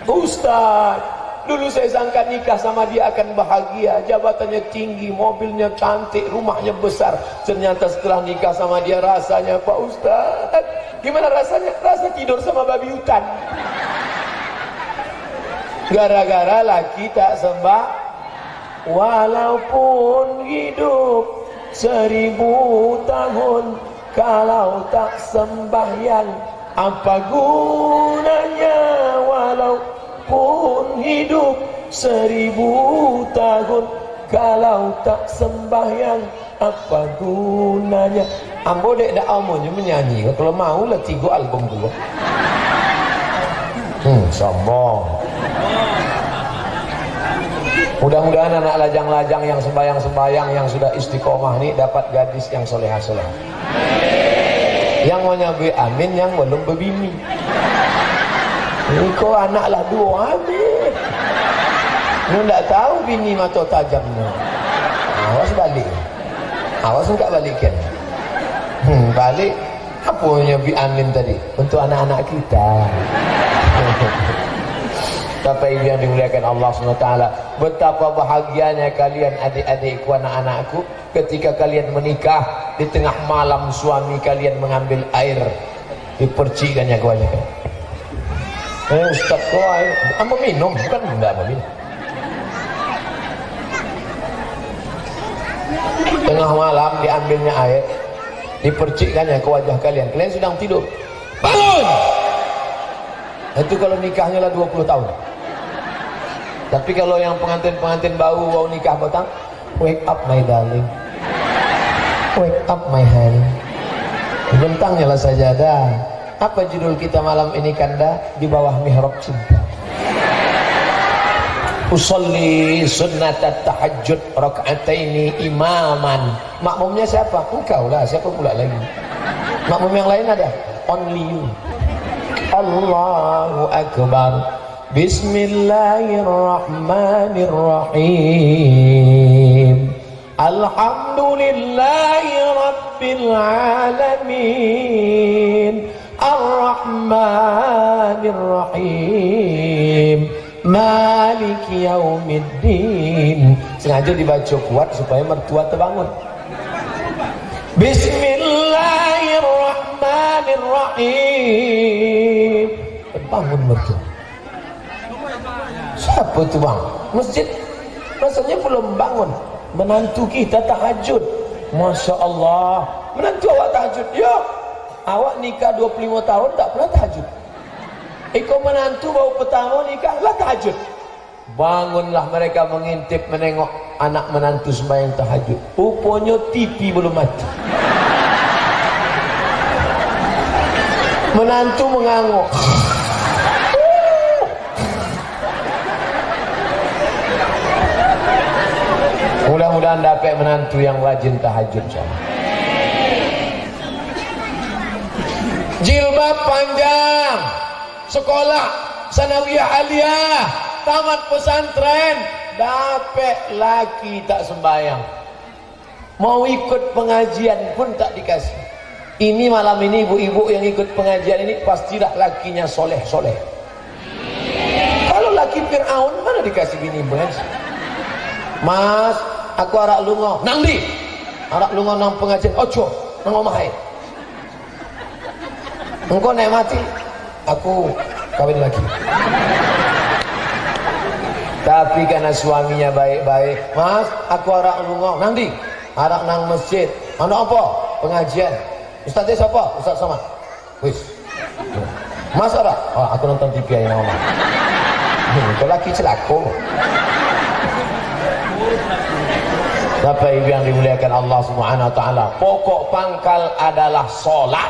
Ustaz, dulu saya sangka nikah sama dia akan bahagia, jabatannya tinggi, mobilnya cantik, rumahnya besar. Ternyata setelah nikah sama dia rasanya, Pak Ustaz, gimana rasanya? Rasa tidur sama babi hutan. Gara-gara laki tak sembah. Walaupun hidup 1000 tahun, kalau tak sembahyang apa gunanya? Walaupun hidup 1000 tahun, kalau tak sembahyang apa gunanya? Ambo dek dak amonya menyanyi, kalau mau lah 3 album dulu. Sombong. Mudah-mudahan anak lajang-lajang yang sembahyang-sembahyang, yang sudah istiqomah nih dapat gadis yang solehah-solehah. Yang mau nyabe amin, yang belum berbini. Ini kau anak lah 2 amin. Lu tak tahu bini mata tajamnya. Awas balik. Awas enggak balikin. Balik. Apa yang bi amin tadi? Untuk anak-anak kita. Bapak Ibu yang dimuliakan Allah SWT, betapa bahagianya kalian adik-adikku, anak-anakku, ketika kalian menikah, di tengah malam suami kalian mengambil air, dipercikannya kebanyakan. Ustaz kau air, apa minum? Bukan enggak apa minum. Tengah malam diambilnya air, dipercikannya ke wajah kalian. Kalian sedang tidur, bangun! Itu kalau nikahnya lah 20 tahun. Tapi kalau yang pengantin-pengantin bau nikah batang, wake up my darling, wake up my honey. Bentangnya lah sajadah. Apa judul kita malam ini Kanda? Di bawah mihrab cinta. Usolli sunnatat tahajud raka'ataini imaman. Makmumnya siapa? Engkau lah, siapa pula lagi? Makmum yang lain ada? Only you. Allahu Akbar. Bismillahirrahmanirrahim. Alhamdulillahi Rabbil Alamin. Ar-Rahmanirrahim. Maliki Yaumiddin. Sengaja dibaca kuat supaya mertua terbangun. Bismillahirrahmanirrahim. Terbangun mertua. Siapa itu bang? Masjid rasanya belum bangun. Menantu kita tahajud. Masya Allah. Menantu awak tahajud? Ya. Awak nikah 25 tahun tak pernah tahajud. Kau menantu baru pertama nikah lah tahajud. Bangunlah mereka mengintip menengok anak menantu sembahyang tahajud. Rupanya TV belum mati. Menantu mengangguk. Mudah-mudahan dapat menantu yang rajin tahajud. Jilbab panjang, sekolah sanawiyah aliyah, tamat pesantren, dapat laki tak sembahyang. Mau ikut pengajian pun tak dikasih. Ini malam ini ibu-ibu yang ikut pengajian ini pastilah lakinya soleh-soleh. Kalau laki Fir'aun mana dikasih gini pengajian? Mas, aku arak lungo nang di arak lungo nang pengajian ojo nang omah ae. Engkau naik mati aku kawin lagi. Tapi karena suaminya baik-baik, Mas, aku arak lungo nang di arak nang masjid. Ana apa? Pengajian. Ustaznya siapa? Ustaz Somad. Wis. Mas arak? Oh, aku nonton TV aja nang omah. Kau laki celaka. Bapak Ibu yang dimuliakan Allah Subhanahu wa taala, pokok pangkal adalah salat.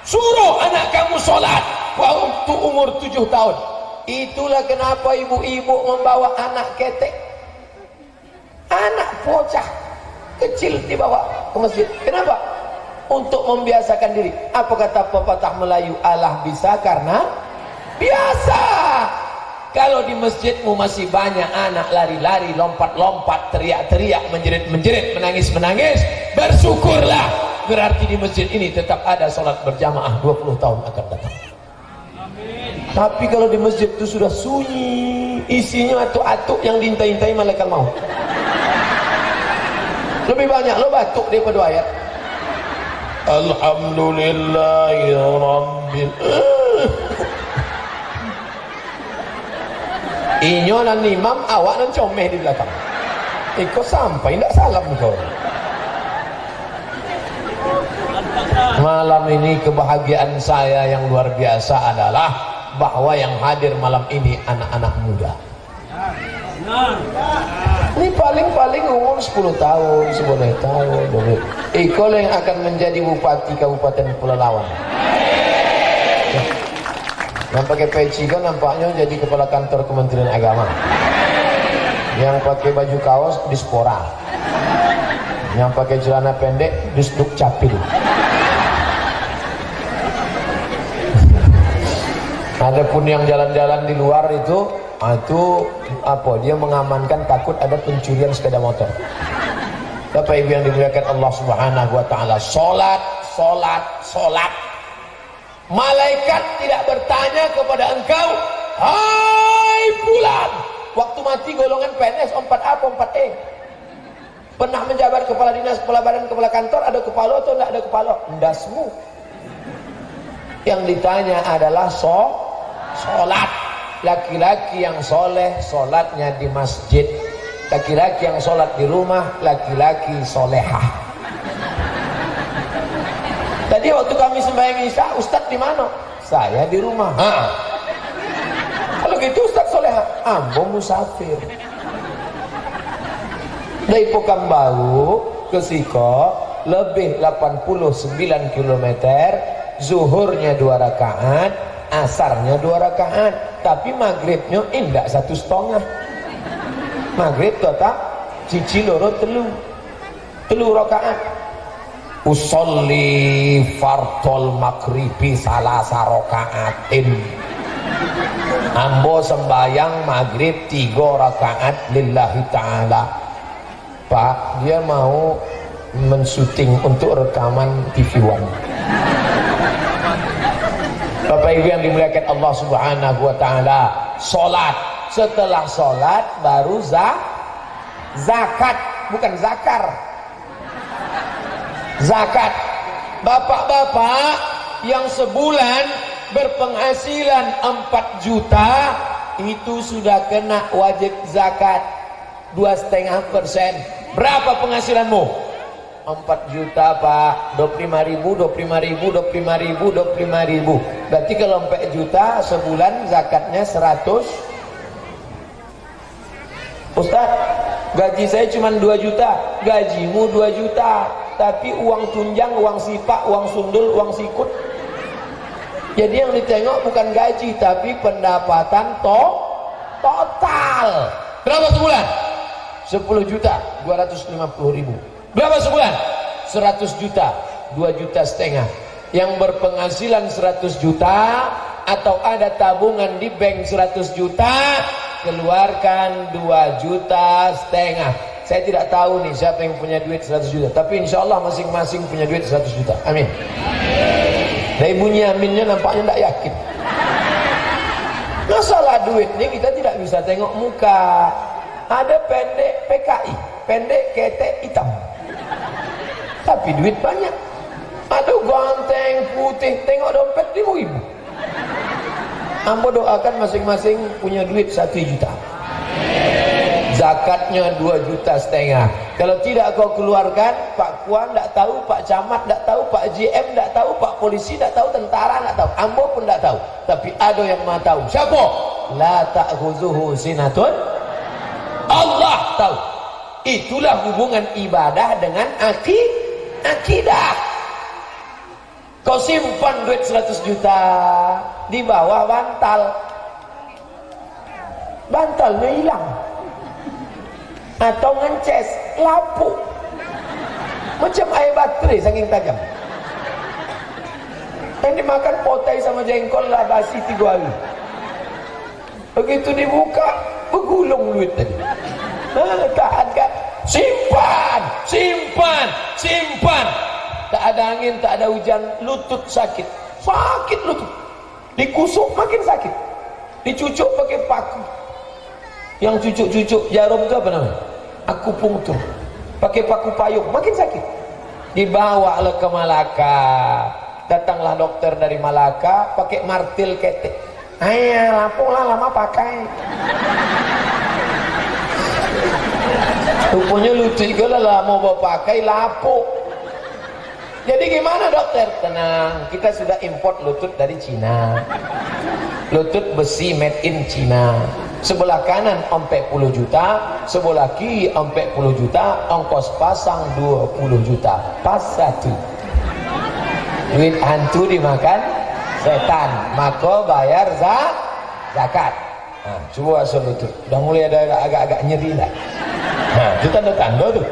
Suruh anak kamu salat waktu umur 7 tahun. Itulah kenapa ibu-ibu membawa anak ketek. bocah kecil dibawa ke masjid. Kenapa? Untuk membiasakan diri. Apa kata pepatah Melayu? Allah bisa karena biasa. Kalau di masjidmu masih banyak anak lari-lari, lompat-lompat, teriak-teriak, menjerit-menjerit, menangis-menangis, bersyukurlah. Berarti di masjid ini tetap ada sholat berjamaah 20 tahun akan datang. Tapi kalau di masjid itu sudah sunyi, isinya atuk-atuk yang diintai-intai malaikat maut. Lebih banyak lo batuk daripada ayat. Alhamdulillahirabbil Inyo dan imam, awak dan comeh di belakang. Ikut sampai tidak salam kau. Malam ini kebahagiaan saya yang luar biasa adalah bahwa yang hadir malam ini anak-anak muda. Ini paling-paling umur 10 tahun, 11 tahun. Iko yang akan menjadi bupati Kabupaten Pelalawan. Yang pakai peci kan nampaknya jadi kepala kantor Kementerian Agama. Yang pakai baju kaos Dispora. Yang pakai celana pendek Disduk Capil. Adapun yang jalan-jalan di luar itu apa? Dia mengamankan takut ada pencurian sepeda motor. Bapak Ibu yang dimuliakan Allah Subhanahu wa taala, salat. Malaikat tidak bertanya kepada engkau, hai fulan, waktu mati golongan PNS 4A atau 4E, pernah menjabat kepala dinas, kepala badan, kepala kantor, ada kepala atau tidak ada kepala? Ndasmu. Yang ditanya adalah sholat. Laki-laki yang soleh sholatnya di masjid, laki-laki yang sholat di rumah laki-laki solehah. Tadi waktu kami sembahyang Isya, Ustadz di mana? Saya di rumah. Kalau gitu Ustadz solehah, ambo musafir. Dari Pekanbaru ke Siko lebih 89 km, zuhurnya 2 rakaat, asarnya 2 rakaat, tapi maghribnya indah 1,5. Maghrib total cici loro telu rakaat. Usolli fardhol maghribi salasa rakaatin. Ambo sembayang maghrib 3 rakaat lillahi ta'ala. Pak, dia mau mensyuting untuk rekaman TV One. Bapak Ibu yang dimuliakan Allah Subhanahu wa taala, salat. Setelah salat baru zakat, bukan zakar. Zakat. Bapak-bapak yang sebulan berpenghasilan 4 juta itu sudah kena wajib zakat 2,5%. Berapa penghasilanmu? 4 juta Pak, 25.000. Berarti kalau 4 juta sebulan zakatnya 100. Ustaz, gaji saya cuma 2 juta. Gajimu 2 juta, tapi uang tunjang, uang sipak, uang sundul, uang sikut. Jadi yang ditengok bukan gaji, tapi pendapatan total. Berapa sebulan? 10 juta 250.000. Berapa sebulan? 100 juta 2,5 juta. Yang berpenghasilan 100 juta atau ada tabungan di bank 100 juta, keluarkan 2,5 juta. Saya tidak tahu nih siapa yang punya duit 100 juta, tapi insya Allah masing-masing punya duit 100 juta. Amin. Dari bunyi aminnya nampaknya tidak yakin. Masalah duit ini kita tidak bisa tengok muka. Ada pendek PKI, pendek ketek hitam, tapi duit banyak. Ada ganteng putih, tengok dompet 5.000. Ambo doakan masing-masing punya duit 1 juta. Zakatnya 2,5 juta. Kalau tidak kau keluarkan, Pak Kuan tidak tahu, Pak Camat tidak tahu, Pak GM tidak tahu, Pak Polisi tidak tahu, tentara tidak tahu, Ambo pun tidak tahu. Tapi ada yang maha tahu. Siapa? La ta'khuzuhu sinatun. Allah tahu. Itulah hubungan ibadah dengan akidah. Kau simpan duit 100 juta di bawah bantalnya hilang. atau ngences lapuk macam air baterai saking tajam. Yang dimakan potai sama jengkol lah basi 3 hari. Begitu dibuka bergulung duit tadi. Tak ada, simpan, simpan, simpan. Tak ada angin, tak ada hujan, lutut sakit, sakit lutut. Dikusuk makin sakit, dicucuk pakai paku. Yang cucuk-cucuk jarum itu apa namanya? Akupunktur. Pakai paku payung makin sakit. Dibawa ke Malaka. Datanglah dokter dari Malaka pakai martil ketek. Ayah lapung lah lama pakai. Rupanya lucu juga lah mau pakai lapuk. Jadi gimana dokter? Tenang, kita sudah import lutut dari Cina. Lutut besi made in Cina. Sebelah kanan 40 juta, sebelah kiri 40 juta, ongkos pasang 20 juta. Pas satu. Duit hantu dimakan setan, maka bayar zakat. Nah, coba asal lutut. Udah mulai ada agak-agak nyeri lah. Nah, itu tanda-tanda tuh.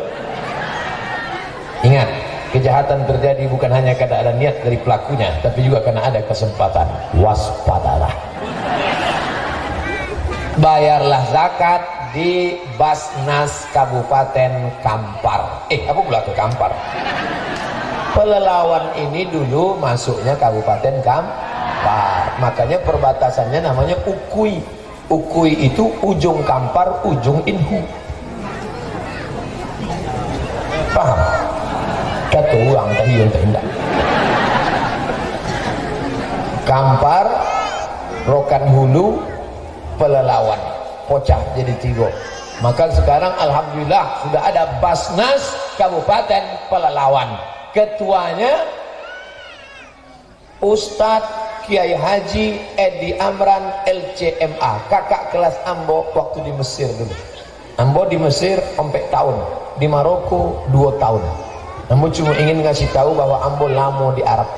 Ingat, kejahatan terjadi bukan hanya karena ada niat dari pelakunya, tapi juga karena ada kesempatan. Waspadalah. Bayarlah zakat di Basnas Kabupaten Kampar. Apa pula ke Kampar? Pelelawan ini dulu masuknya Kabupaten Kampar. Makanya perbatasannya namanya Ukui. Ukui itu ujung Kampar, ujung Inhu. Paham? Kata orang tadi yang tidak. Kampar, Rokan Hulu, Pelelawan, pecah jadi 3. Maka sekarang alhamdulillah sudah ada Basnas Kabupaten Pelelawan. Ketuanya Ustadz Kiai Haji Edi Amran LCMA, kakak kelas Ambo waktu di Mesir dulu. Ambo di Mesir sampai tahun, di Maroko 2 tahun. Ambo cuma ingin ngasih tahu bahwa Ambo lamo di Arab.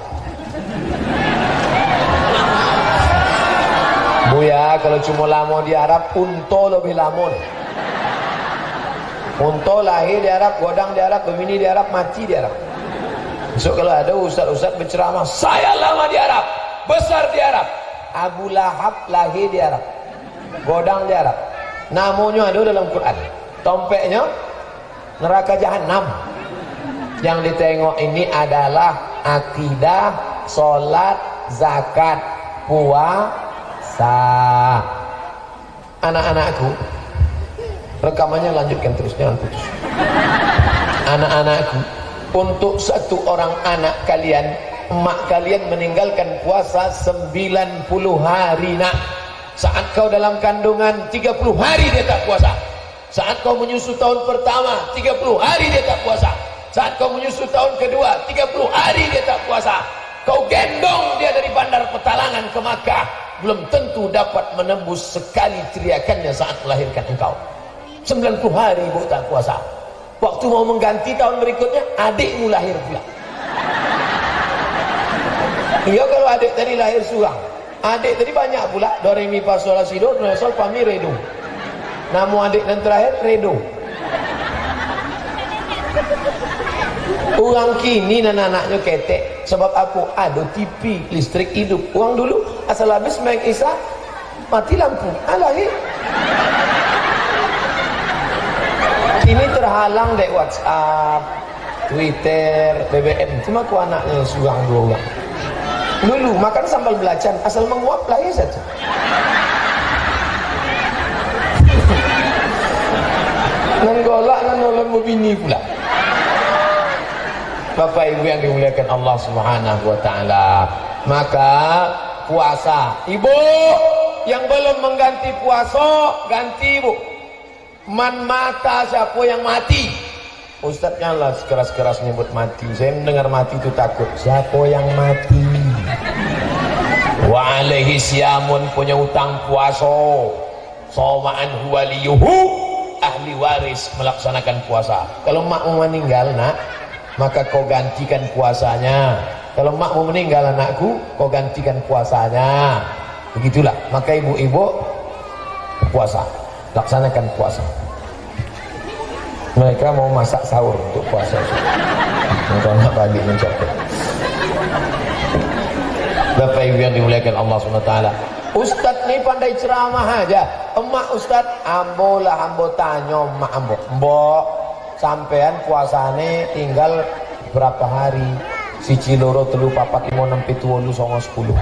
Buya, kalau cuma lamo di Arab, unto lebih lamo. Unto lahir di Arab, godang di Arab, gemini di Arab, mati di Arab. So kalau ada ustaz-ustaz berceramah, saya lama di Arab, besar di Arab. Abu Lahab lahir di Arab, godang di Arab. Namanya ada dalam Quran. Tompeknya neraka jahanam. Yang ditengok ini adalah akidah, sholat, zakat, puasa. Anak-anakku, rekamannya lanjutkan terus, jangan putus. Anak-anakku, untuk satu orang anak kalian, emak kalian meninggalkan puasa 90 hari nak. Saat kau dalam kandungan 30 hari dia tak puasa. Saat kau menyusu tahun pertama 30 hari dia tak puasa. Saat kau menyusu tahun kedua 30 hari dia tak puasa. Kau gendong dia dari bandar Petalangan ke Makkah, belum tentu dapat menembus sekali teriakannya saat melahirkan engkau. 90 hari ibu tak puasa. Waktu mau mengganti tahun berikutnya, adikmu lahir pula. Iya, kalau adik tadi lahir surang, adik tadi banyak pula. Do re mi fa sol la si do sol fa mi re do. Nama adik dan terakhir Redo. Orang kini anak-anaknya ketek. Sebab apa? Ada TV, listrik hidup. Orang dulu asal habis main Isya, mati lampu, lahir. Kini terhalang dek WhatsApp, Twitter, BBM. Cuma ku anaknya surang 2 orang. Dulu makan sambal belacan, asal menguap lahir saja. Nenggolak dan nolong bini pula. Bapak Ibu yang dimuliakan Allah Subhanahu wa taala. Maka puasa. Ibu yang belum mengganti puasa, ganti Bu. Man mata, siapa yang mati? Ustadznya lah sekeras-keras nyebut mati. Saya mendengar mati itu takut. Siapa yang mati? Wa alaihi siyamun, punya utang puasa. Soma'an huwaliyuhu, ahli waris melaksanakan puasa. Kalau mak mau meninggal nak, maka kau gantikan puasanya. Kalau mak mau meninggal anakku, kau gantikan puasanya. Begitulah. Maka ibu-ibu puasa, laksanakan puasa. Mereka mau masak sahur untuk puasa. Karena pagi mencapai. Bapak Ibu yang dimuliakan Allah SWT, Ustadz nih pandai ceramah aja. Emak Ustadz, ambo lah ambo tanya emak ambo. Mbok, sampean puasane tinggal berapa hari? Siji loro telu papat limo enem pitu wolu songo 10.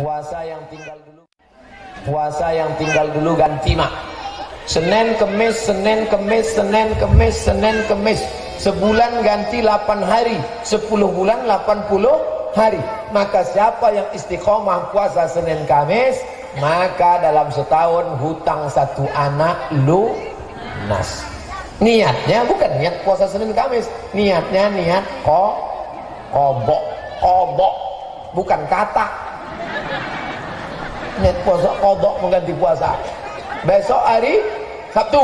Puasa yang tinggal dulu ganti mak. Senin Kemis, Senin Kemis, Senin Kemis, Senin Kemis. Sebulan ganti 8 hari, 10 bulan 80 hari. Maka siapa yang istiqomah puasa Senin Kamis, maka dalam setahun hutang satu anak lunas. Niatnya bukan niat puasa Senin Kamis, niatnya niat kobok, bukan kata. Niat puasa kodok mengganti puasa. Besok hari Sabtu,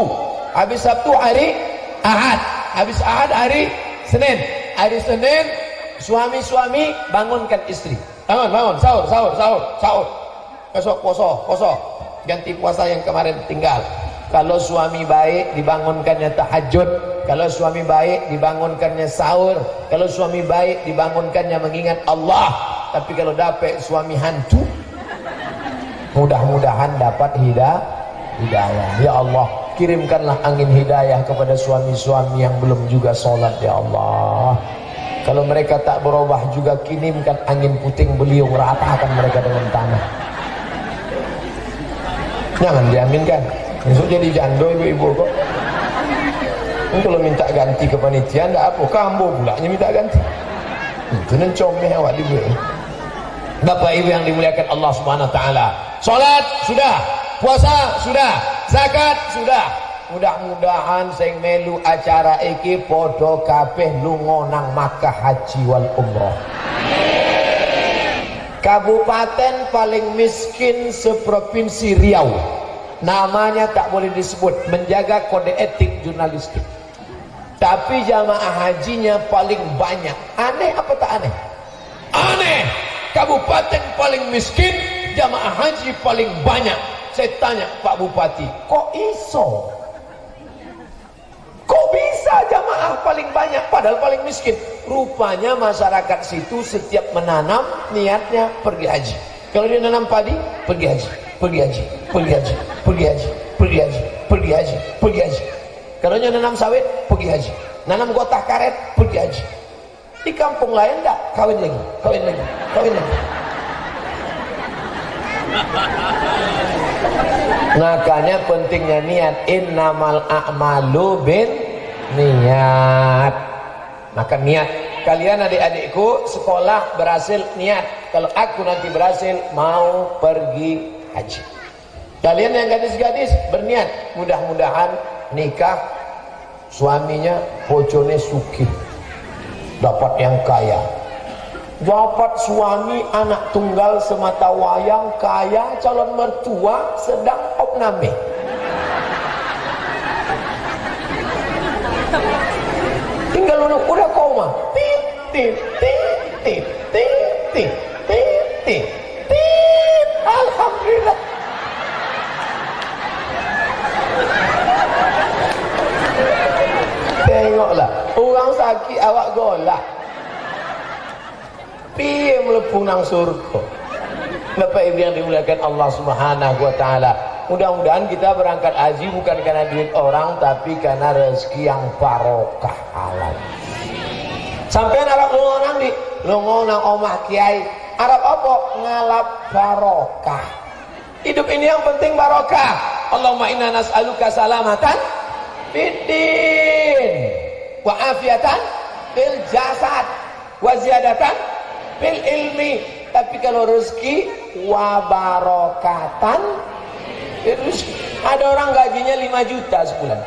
habis Sabtu hari Ahad, habis Ahad hari Senin. Hari Senin suami-suami bangunkan istri. Bangun, sahur. Besok poso. Ganti puasa yang kemarin tinggal. Kalau suami baik dibangunkannya tahajud. Kalau suami baik dibangunkannya sahur. Kalau suami baik dibangunkannya mengingat Allah. Tapi kalau dapat suami hantu, mudah-mudahan dapat hidayah. Ya Allah, kirimkanlah angin hidayah kepada suami-suami yang belum juga sholat, ya Allah. Kalau mereka tak berubah juga, kirimkan angin puting beliung, ratakan mereka dengan tanah. Jangan diaminkan, besok jadi jando ibu-ibu kok. Kalau minta ganti ke panitia, enggak apa, kambo pulanya minta ganti. Itu nencomeh awak dibuat. Bapak Ibu yang dimuliakan Allah Subhanahu wa taala, salat sudah, puasa sudah, zakat sudah. Mudah-mudahan sing melu acara iki podo kabeh lunga nang Makkah haji wal umroh. Kabupaten paling miskin seprovinsi Riau, namanya tak boleh disebut, menjaga kode etik jurnalistik. Tapi jamaah hajinya paling banyak. Aneh apa tak aneh? Aneh. Kabupaten paling miskin, jamaah haji paling banyak. Saya tanya Pak Bupati, kok iso? Kok bisa jamaah paling banyak padahal paling miskin? Rupanya masyarakat situ setiap menanam niatnya pergi haji. Kalau dia nanam padi, pergi haji, pergi haji, pergi haji, pergi haji, pergi haji, pergi haji, pergi haji. Kalau dia nanam sawit, pergi haji. Nanam gotah karet, pergi haji. Di kampung lain enggak, kawin lagi, kawin lagi, kawin lagi. Makanya pentingnya niat. Innamal a'malu bin niat. Maka niat. Kalian adik-adikku sekolah berhasil, niat. Kalau aku nanti berhasil mau pergi haji. Kalian yang gadis-gadis berniat, mudah-mudahan nikah suaminya bojone sugih, dapat yang kaya. Dapat suami anak tunggal semata wayang kaya, calon mertua sedang opname. Tinggal udah koma. Tit tit tit tit tit tit tit tit tit. Alhamdulillah. Tengoklah, orang sakit awak golak. Piye mlebu nang surga. Bapak Ibu yang dimuliakan Allah Subhanahu wa taala, mudah-mudahan kita berangkat haji bukan karena duit orang, tapi karena rezeki yang barokah halal. Sampean arep lunga nang ndi? Lunga nang omah kiai. Arep apa? Ngalap barokah. Hidup ini yang penting barokah. Allahumma inna nas'aluka salamatan fiddin wa afiatan fil jasad wa ziyadatan fil ilmi. Tapi kalau rezeki wa barokatan, ada orang gajinya 5 juta sebulan,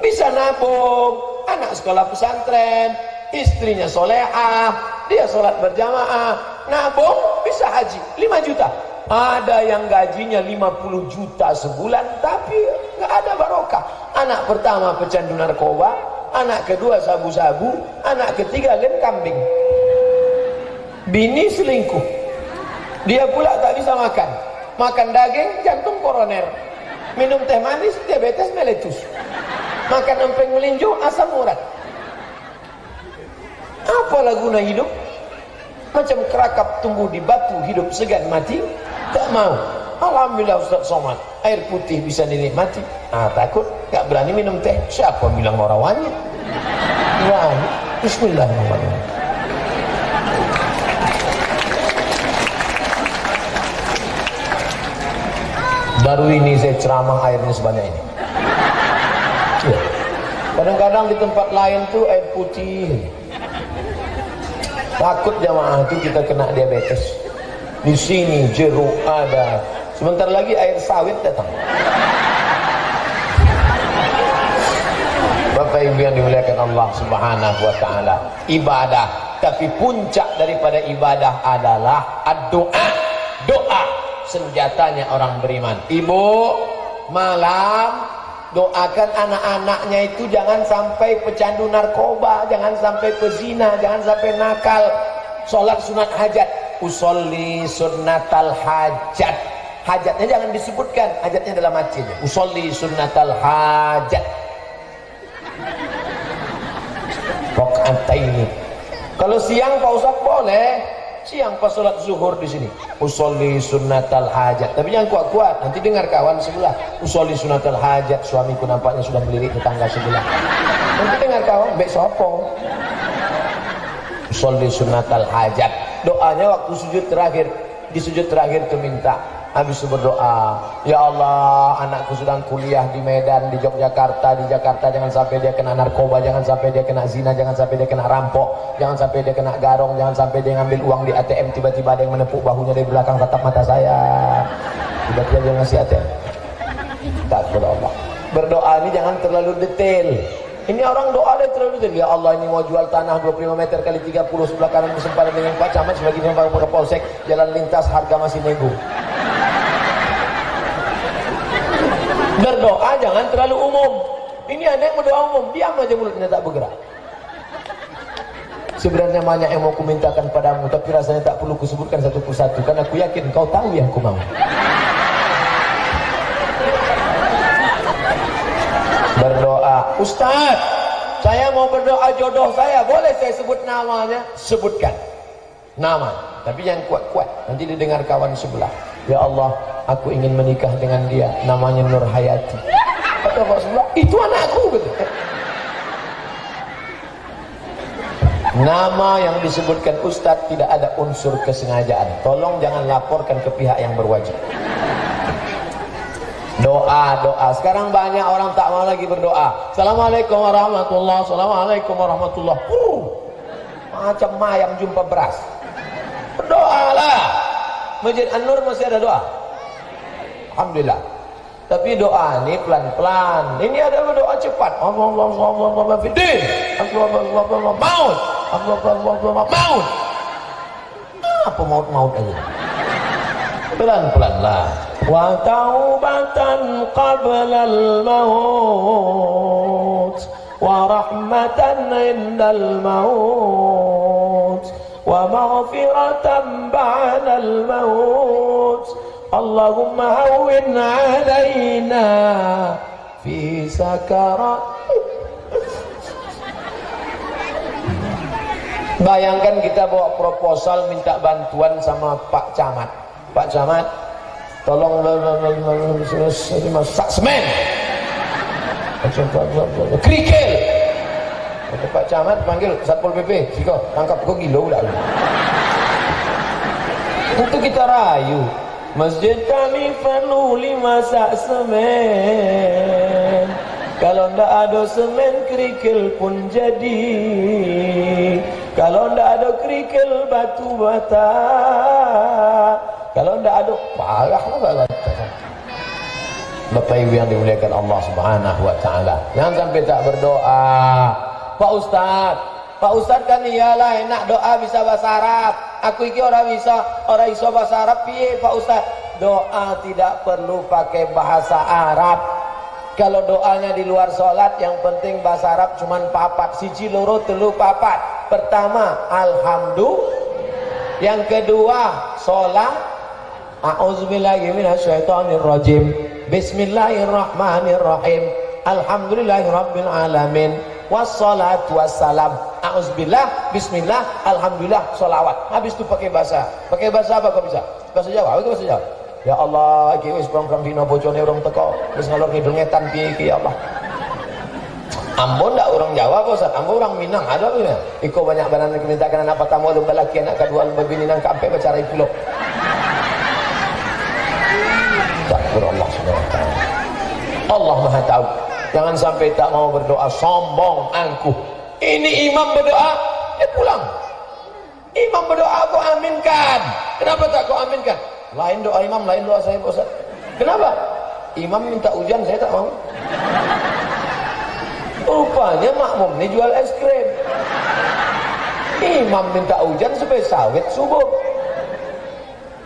bisa nabung, anak sekolah pesantren, istrinya solehah, dia sholat berjamaah, nabung, bisa haji 5 juta. Ada yang gajinya 50 juta sebulan tapi nggak ada barokah. Anak pertama pecandu narkoba, anak kedua sabu-sabu, anak ketiga gen kambing. Bini selingkuh, dia pula tak bisa makan daging, jantung koroner, minum teh manis, diabetes meletus. Makan empeng melinjo asam urat. Apalah guna hidup? Macam kerakap tumbuh di batu, hidup segan mati tak mau. Alhamdulillah Ustaz Somad, air putih bisa dinikmati. Takut, gak berani minum teh. Siapa bilang orang wangi? Berani. Bismillahirrahmanirrahim. Baru ini saya ceramah airnya sebanyak ini. Ya. Kadang-kadang di tempat lain tuh air putih. Takut jamaah itu kita kena diabetes. Di sini jeruk ada. Sebentar lagi air sawit datang. Bapak Ibu yang dimuliakan Allah Subhanahu wa taala, ibadah, tapi puncak daripada ibadah adalah doa. Doa senjatanya orang beriman. Ibu, malam doakan anak-anaknya itu jangan sampai pecandu narkoba, jangan sampai pezina, jangan sampai nakal. Sholat sunat hajat, usolli sunnatal hajat. Hajatnya jangan disebutkan, hajatnya dalam hatinya. Usolli sunnatal hajat. Rakaataini. Kalau siang Pak Ustaz boleh. Siang pas sholat zuhur di sini. Usolli sunnatal hajat. Tapi jangan kuat-kuat, nanti dengar kawan sebelah. Usolli sunnatal hajat, suamiku nampaknya sudah melirik tetangga sebelah. Nanti dengar kawan, bek sopo. Usolli sunnatal hajat. Doanya waktu sujud terakhir. Di sujud terakhir itu minta. Habis itu berdoa, ya Allah, anakku sedang kuliah di Medan, di Yogyakarta, di Jakarta, jangan sampai dia kena narkoba, jangan sampai dia kena zina, jangan sampai dia kena rampok, jangan sampai dia kena garong, jangan sampai dia ngambil uang di ATM, tiba-tiba ada yang menepuk bahunya dari belakang, tatap mata saya, tiba-tiba dia ngasih ATM. Takut Allah. Berdoa ini jangan terlalu detail. Ini orang doa dia terlalu detail. Ya Allah, ini mau jual tanah 25 meter kali 30 sebelah kanan bersempadan dengan Pak Camat sebagai Pak Kapolsek, jalan lintas harga masih nego. Berdoa jangan terlalu umum. Ini ada yang berdoa umum, diam aja mulutnya tak bergerak. Sebenarnya banyak yang mau kumintakan padamu, tapi rasanya tak perlu kusebutkan satu persatu, karena aku yakin kau tahu yang ku mau. Berdoa, Ustaz, saya mau berdoa jodoh saya, boleh saya sebut namanya? Sebutkan nama, tapi jangan kuat-kuat, nanti didengar kawan sebelah. Ya Allah, aku ingin menikah dengan dia, namanya Nur Hayati. Kata Pak sebelah, itu anakku, gitu. Nama yang disebutkan Ustadz tidak ada unsur kesengajaan. Tolong jangan laporkan ke pihak yang berwajib. Doa. Sekarang banyak orang tak mau lagi berdoa. Assalamualaikum warahmatullahi wabarakatuh. Assalamualaikum warahmatullahi wabarakatuh. Macam ayam jumpa beras. Berdoalah. Masjid An-Nur masih ada doa. Alhamdulillah. Tapi doa ini pelan-pelan. Ini ada doa cepat. Maut. Apa maut aja? Pelan-pelan lah. Wa taubatan qablal maut wa rahmatan indal maut wa maghfiratan ba'dal maut. Allahumma hawwin 'alaina fi sakarat. Bayangkan kita bawa proposal minta bantuan sama Pak Camat. Pak Camat, tolong masak semen, kerikil. Kata Pak Camat panggil Satpol PP, Siko tangkap kau gila udah. Itu kita rayu. Masjid kami perlu 5 sak semen. Kalau ndak ada semen, kerikil pun jadi. Kalau ndak ada kerikil, batu bata. Kalau ndak ada, parah lah bata. Bapak Ibu yang dimuliakan Allah Subhanahu wa taala, jangan sampai tak berdoa. Pak Ustaz kan iyalah enak doa bisa bahasa Arab. Aku iki orang iso bahasa Arab piye Pak Ustaz? Doa tidak perlu pakai bahasa Arab. Kalau doanya di luar sholat, yang penting bahasa Arab cuman 4, 1, 2, 3, 4. Pertama, alhamdulillah. Yang kedua, sholat. A'udzubillahi minasyaitonirrajim. Bismillahirrahmanirrahim. alhamdulillahirabbil alamin, wassalatu wassalam, auzubillah, bismillah, alhamdulillah, sholawat. Habis itu pakai bahasa apa kau bisa? Bahasa Jawa, bahasa Jawa. Ya Allah, iki wis prong-prong dina bojone urung teko, wis ngalor ngidul ngetan piye iki ya Allah. Ambon ndak orang Jawa Pak Ustaz, Ambon orang Minang ada punya. Iko banyak banan mintakan apa tamu lu balaki anak kedua begini nang kampe bicara pulau. Takbir Allah Subhanahu wa taala. Allah Maha tahu. Jangan sampai tak mau berdoa sombong angkuh. Ini imam berdoa, pulang. Imam berdoa kau aminkan. Kenapa tak kau aminkan? Lain doa imam, lain doa saya Pak Ustaz. Kenapa? Imam minta hujan, saya tak mau. Rupanya makmum ini jual es krim. Imam minta hujan supaya sawit subuh.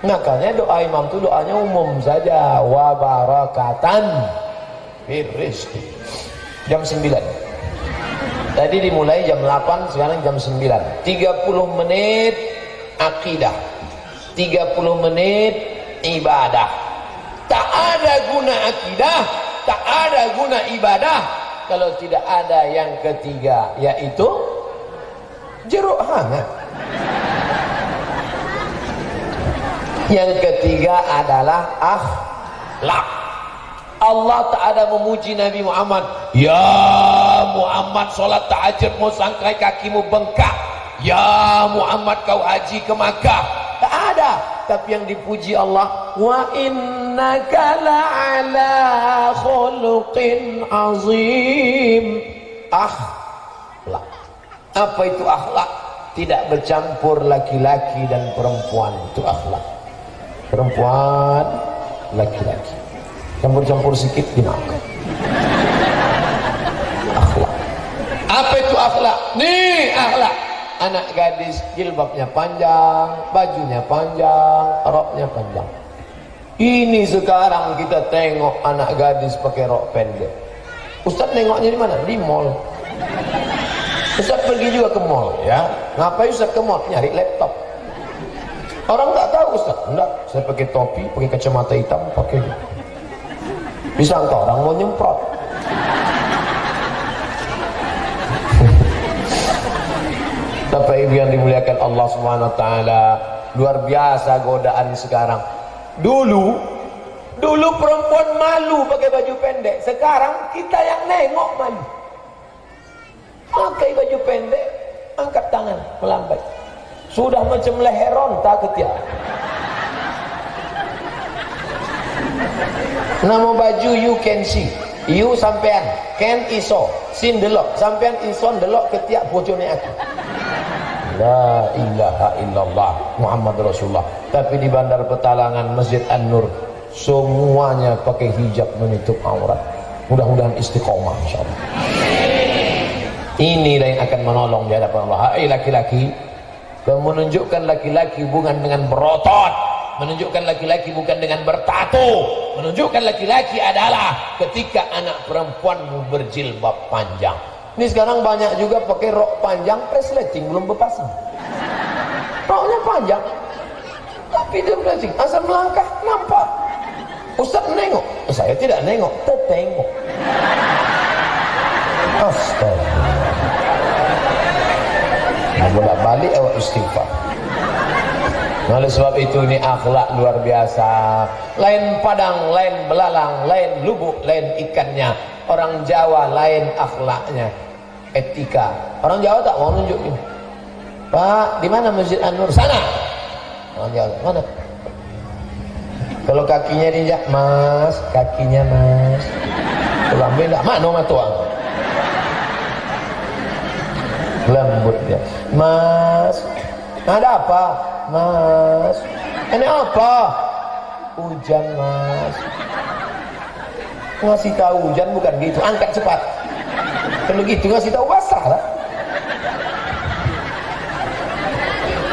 Makanya doa imam itu doanya umum saja. Wa barakatan fir rizqi. Jam 9. Tadi dimulai jam 8, sekarang jam 9. 30 menit akidah, 30 menit ibadah. Tak ada guna akidah, tak ada guna ibadah kalau tidak ada yang ketiga, yaitu jeruk hangat. Yang ketiga adalah akhlak. Allah tak ada memuji Nabi Muhammad, ya Muhammad sholat tahajud mau sangkai kakimu bengkak, ya Muhammad kau haji ke Makkah. Tak ada. Tapi yang dipuji Allah, wa innaka la'ala khuluqin azim. Akhlak. Apa itu akhlak? Tidak bercampur laki-laki dan perempuan, itu akhlak. Perempuan, laki-laki, campur-campur sedikit dimakan. Akhlak. Apa itu akhlak? Nih akhlak. Anak gadis jilbabnya panjang, bajunya panjang, roknya panjang. Ini sekarang kita tengok anak gadis pakai rok pendek. Ustaz nengoknya di mana? Di mall. Ustaz pergi juga ke mall, ya. Ngapain Ustaz ke mall? Nyari laptop. Orang tak tahu Ustaz. Enggak, saya pakai topi, pakai kacamata hitam, pakai. Bisa engkau orang mau nyemprot. Bapak Ibu yang dimuliakan Allah Subhanahu wa taala, luar biasa godaan sekarang. Dulu perempuan malu pakai baju pendek, sekarang kita yang nengok malu. Pakai baju pendek, angkat tangan, melambai. Sudah macam leheron tak ketiak. Nama baju you can see, you sampean, can iso, sin delok, sampean iso delok ketiak bojone aku. La ilaha illallah Muhammad Rasulullah. Tapi di Bandar Petalangan, Masjid An-Nur, semuanya pakai hijab menutup aurat. Mudah-mudahan istiqomah insyaallah. Inilah yang akan menolong di hadapan Allah. Hai laki-laki, kau menunjukkan laki-laki bukan dengan berotot, menunjukkan laki-laki bukan dengan bertato, menunjukkan laki-laki adalah ketika anak perempuanmu berjilbab panjang. Ini sekarang banyak juga pakai rok panjang resleting, belum berpasang. Roknya panjang, tapi dia resleting, asal melangkah nampak. Ustaz nengok, saya tidak nengok, tertengok. Astaga. Nah, bolak-balik awak istighfar. Oleh sebab itu ini akhlak luar biasa. Lain padang, lain belalang, lain lubuk, lain ikannya. Orang Jawa lain akhlaknya, etika. Orang Jawa tak mau nunjukin. Pak, di mana Masjid An-Nur? Sana. Orang Jawa, mana? Kalau kakinya diinjak, Mas, kakinya Mas. Kalau ambil enggak, mana matuang? Lembut dia. Mas, ada apa? Mas, ini apa? Hujan Mas. Ngasih tahu hujan bukan gitu, angkat cepat. Kalau gitu ngasih tahu basah lah.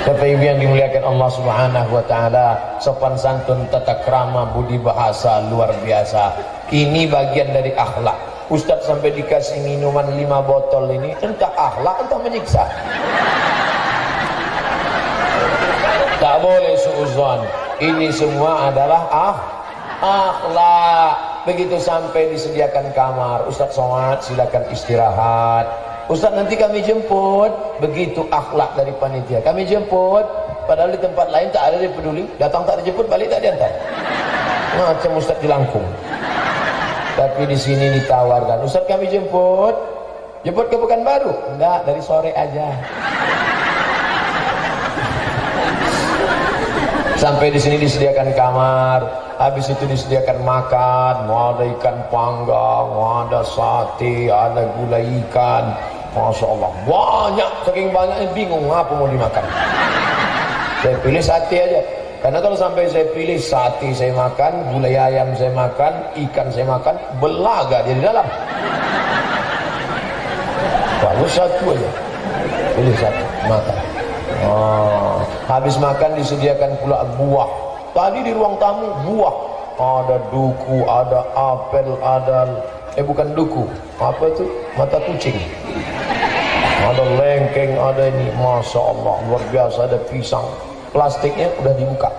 Bapak Ibu yang dimuliakan Allah Subhanahu wa taala, sopan santun, tata krama, budi bahasa luar biasa. Ini bagian dari akhlak. Ustadz sampai dikasih minuman 5 botol ini, entah akhlak entah menyiksa. Tak boleh suudzon. Ini semua adalah akhlak. Begitu sampai disediakan kamar, Ustaz Somad silakan istirahat, Ustaz nanti kami jemput. Begitu akhlak dari panitia, kami jemput. Padahal di tempat lain tak ada dia peduli, datang tak dijemput, balik tak diantar. Macam Ustaz Jelangkung. Tapi di sini ditawarkan, Ustaz kami jemput. Jemput ke Pekanbaru? Enggak, dari sore aja. Sampai di sini disediakan kamar, habis itu disediakan makan, ada ikan panggang, ada sate, ada gulai ikan. Masya Allah, banyak, saking banyaknya bingung apa mau dimakan. Saya pilih sate aja, karena kalau sampai saya pilih sate saya makan, gulai ayam saya makan, ikan saya makan, belaga dia di dalam. Baru satu aja, pilih satu, makan. Habis makan disediakan pula buah. Tadi di ruang tamu buah, ada duku, ada apel, ada bukan duku, apa itu, mata kucing, ada lengkeng, ada ini, Masya Allah, luar biasa. Ada pisang, plastiknya udah dibuka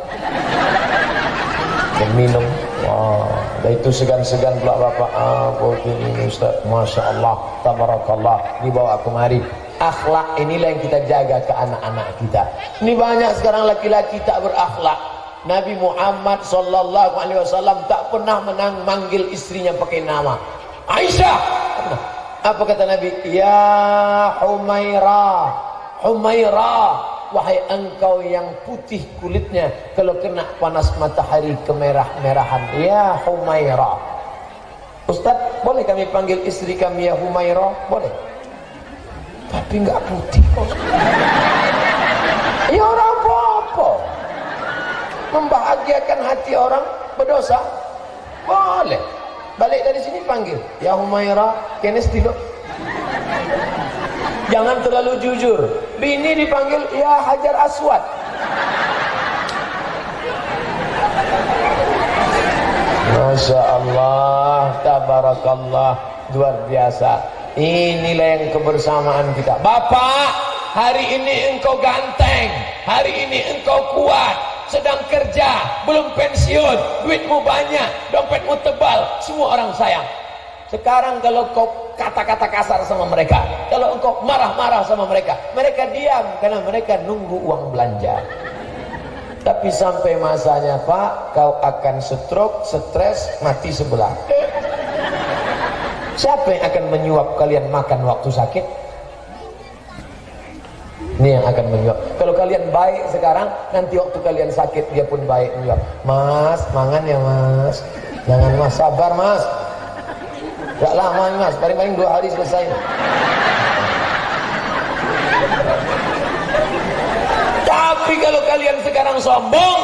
dan minum. Dan itu segan-segan pula bapak. Ini Ustaz, Masya Allah, tabarakallah, dibawa kemari. Akhlak inilah yang kita jaga ke anak-anak kita. Ini banyak sekarang laki-laki tak berakhlak. Nabi Muhammad sallallahu alaihi wasallam tak pernah manggil istrinya pakai nama. Aisyah. Apa kata Nabi? Ya Humaira, Humaira, wahai engkau yang putih kulitnya, kalau kena panas matahari kemerah-merahan. Ya Humaira. Ustaz, boleh kami panggil istri kami ya Humaira? Boleh. Tapi enggak putih kok. Ya orang apa-apa. Membahagiakan hati orang berdosa, boleh. Balik dari sini panggil ya Humaira, kenes dulu. Jangan terlalu jujur. Bini dipanggil ya Hajar Aswad. Masya Allah, tabarakallah, luar biasa. Inilah yang kebersamaan kita. Bapak, hari ini engkau ganteng, hari ini engkau kuat, sedang kerja, belum pensiun, duitmu banyak, dompetmu tebal, semua orang sayang. Sekarang kalau kau kata-kata kasar sama mereka, kalau engkau marah-marah sama mereka, mereka diam karena mereka nunggu uang belanja. Tapi sampai masanya, Pak, kau akan stroke, stres, mati sebelah. Siapa yang akan menyuap kalian makan waktu sakit? Ini yang akan menyuap. Kalau kalian baik sekarang, nanti waktu kalian sakit dia pun baik menyuap. Mas, mangan ya mas. Jangan mas, sabar mas. Gak lama mas, paling-paling 2 hari selesai. Tapi kalau kalian sekarang sombong,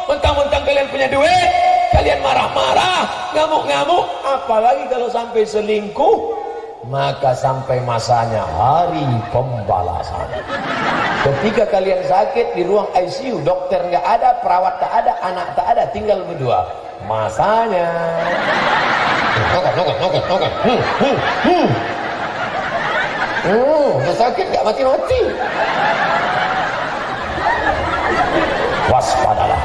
mentang-mentang kalian punya duit, kalian marah-marah, ngamuk-ngamuk, apalagi kalau sampai selingkuh, maka sampai masanya hari pembalasan. Ketika kalian sakit di ruang ICU, dokter nggak ada, perawat tak ada, anak tak ada, tinggal berdua, masanya sakit nggak mati-mati. Waspadalah.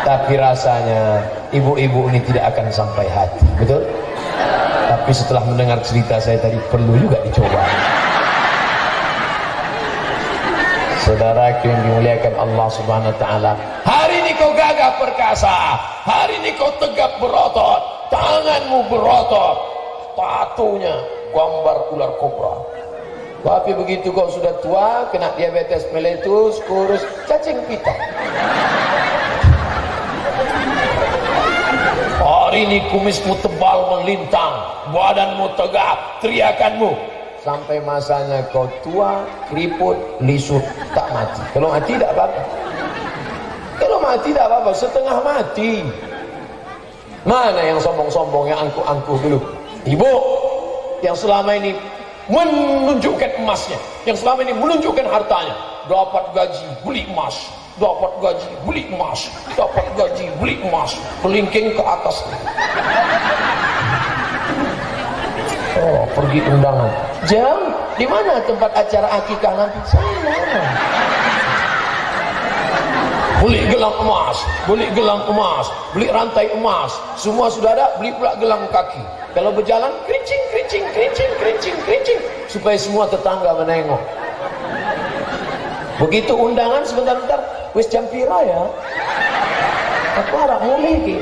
Tapi rasanya ibu-ibu ini tidak akan sampai hati, betul? Tapi setelah mendengar cerita saya tadi, perlu juga dicoba. Saudara yang dimuliakan Allah Subhanahu wa taala, hari ini kau gagah perkasa, hari ini kau tegap berotot, tanganmu berotot, tatunya gambar ular kobra. Tapi begitu kau sudah tua, kena diabetes meletus, kurus, cacing pita. Hari ini kumismu tebal melintang, badanmu tegap, teriakanmu. Sampai masanya kau tua, keriput, lisut, tak mati. Kalau mati tak apa-apa. Kalau mati tak apa-apa, setengah mati. Mana yang sombong-sombong, yang angkuh-angkuh dulu? Ibu yang selama ini menunjukkan emasnya, yang selama ini menunjukkan hartanya, dapat gaji beli emas, dapat gaji beli emas, dapat gaji beli emas, kelingking ke atas. Oh, pergi undangan. Jam, di mana tempat acara akikah nanti? Sana. beli gelang emas, beli gelang emas, beli rantai emas, semua sudah ada, beli pula gelang kaki. Kalau berjalan kerincing, kerincing, kerincing, kerincing, kerincing, supaya semua tetangga menengok. Begitu undangan sebentar-bentar, wis jam pira ya? Aku harap mulai ki.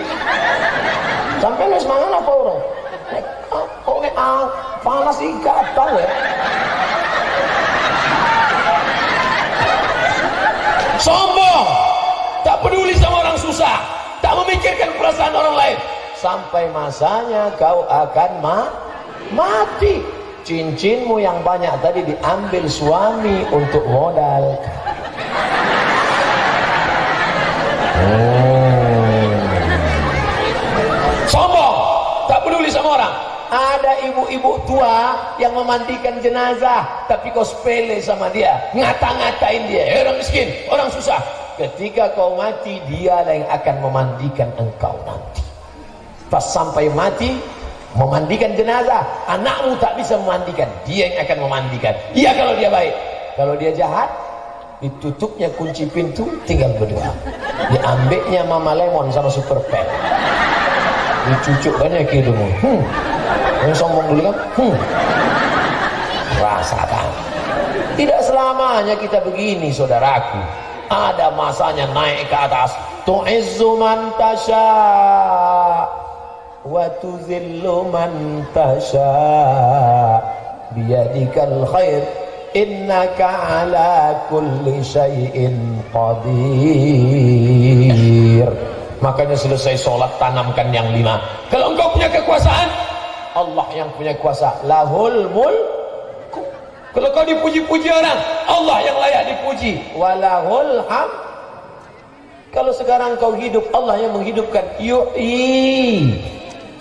Sampai wis mangan apa orang? Panas ikat tahu ya. Sombong, tak peduli sama orang susah, tak memikirkan perasaan orang lain. Sampai masanya kau akan mati. Cincinmu yang banyak tadi diambil suami untuk modal. Sombong, tak peduli sama orang. Ada ibu-ibu tua yang memandikan jenazah, tapi kau sepele sama dia, ngata-ngatain dia, orang miskin, orang susah. Ketika kau mati, dialah yang akan memandikan engkau nanti. Pas sampai mati, memandikan jenazah, anakmu tak bisa memandikan, dia yang akan memandikan. Iya kalau dia baik. Kalau dia jahat, ditutupnya kunci pintu, tinggal berdua. Diambilnya Mama Lemon sama Super Pen, dicucukkannya ke hidungmu. Yang sombong dulu kan? Rasakan. Tidak selamanya kita begini, saudaraku. Ada masanya naik ke atas. Tu'izzu man tasha wa tuzillu man tasha biyadikal khair innaka ala kulli syai'in qadir. Makanya selesai sholat tanamkan yang 5. Kalau engkau punya kekuasaan, Allah yang punya kuasa. Lahul mulku. Kalau kau dipuji-puji orang, Allah yang layak dipuji. Walahul ham. Kalau sekarang kau hidup, Allah yang menghidupkan. Yu'i.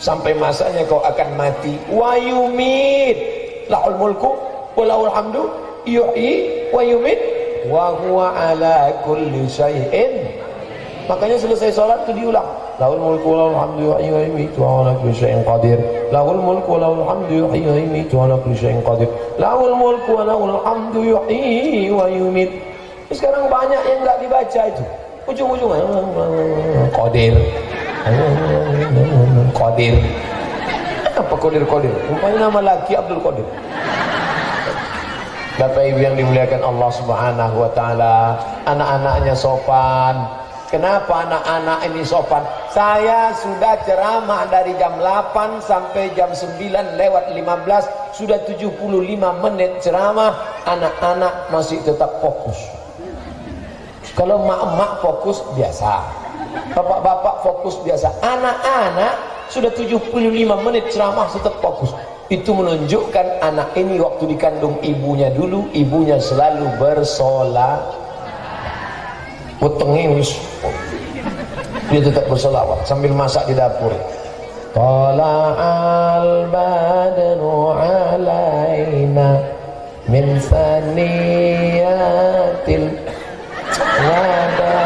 Sampai masanya kau akan mati. Wa yumit. Lahul mulku walahul hamdu. Yu'i wa yumit. Wa huwa ala kulli syai'in. Makanya selesai sholat itu diulang. Lahul mulku walahul hamdu yuhyi wa yumiitu wa ala kulli syai'in qadir. Lahul mulku walahul hamdu yuhyi wa yumiitu wa ala kulli syai'in qadir. Lahul mulku walahul hamdu yuhyi wa yumiitu. Sekarang banyak yang enggak dibaca itu. Ujung-ujungnya qadir. Qadir. Apa qadir-qadir? Rupanya nama laki Abdul Qadir. Bapak Ibu yang dimuliakan Allah Subhanahu wa taala, anak-anaknya sopan. Kenapa anak-anak ini sopan? Saya sudah ceramah dari jam 8 sampai jam 9:15, sudah 75 menit ceramah. Anak-anak masih tetap fokus. Kalau mak-mak fokus biasa, bapak-bapak fokus biasa. Anak-anak sudah 75 menit ceramah tetap fokus. Itu menunjukkan anak ini waktu dikandung ibunya dulu, ibunya selalu bersolat. Wetengis dia tetap berselawat sambil masak di dapur. Tala'al badru alaina min saniyatil wada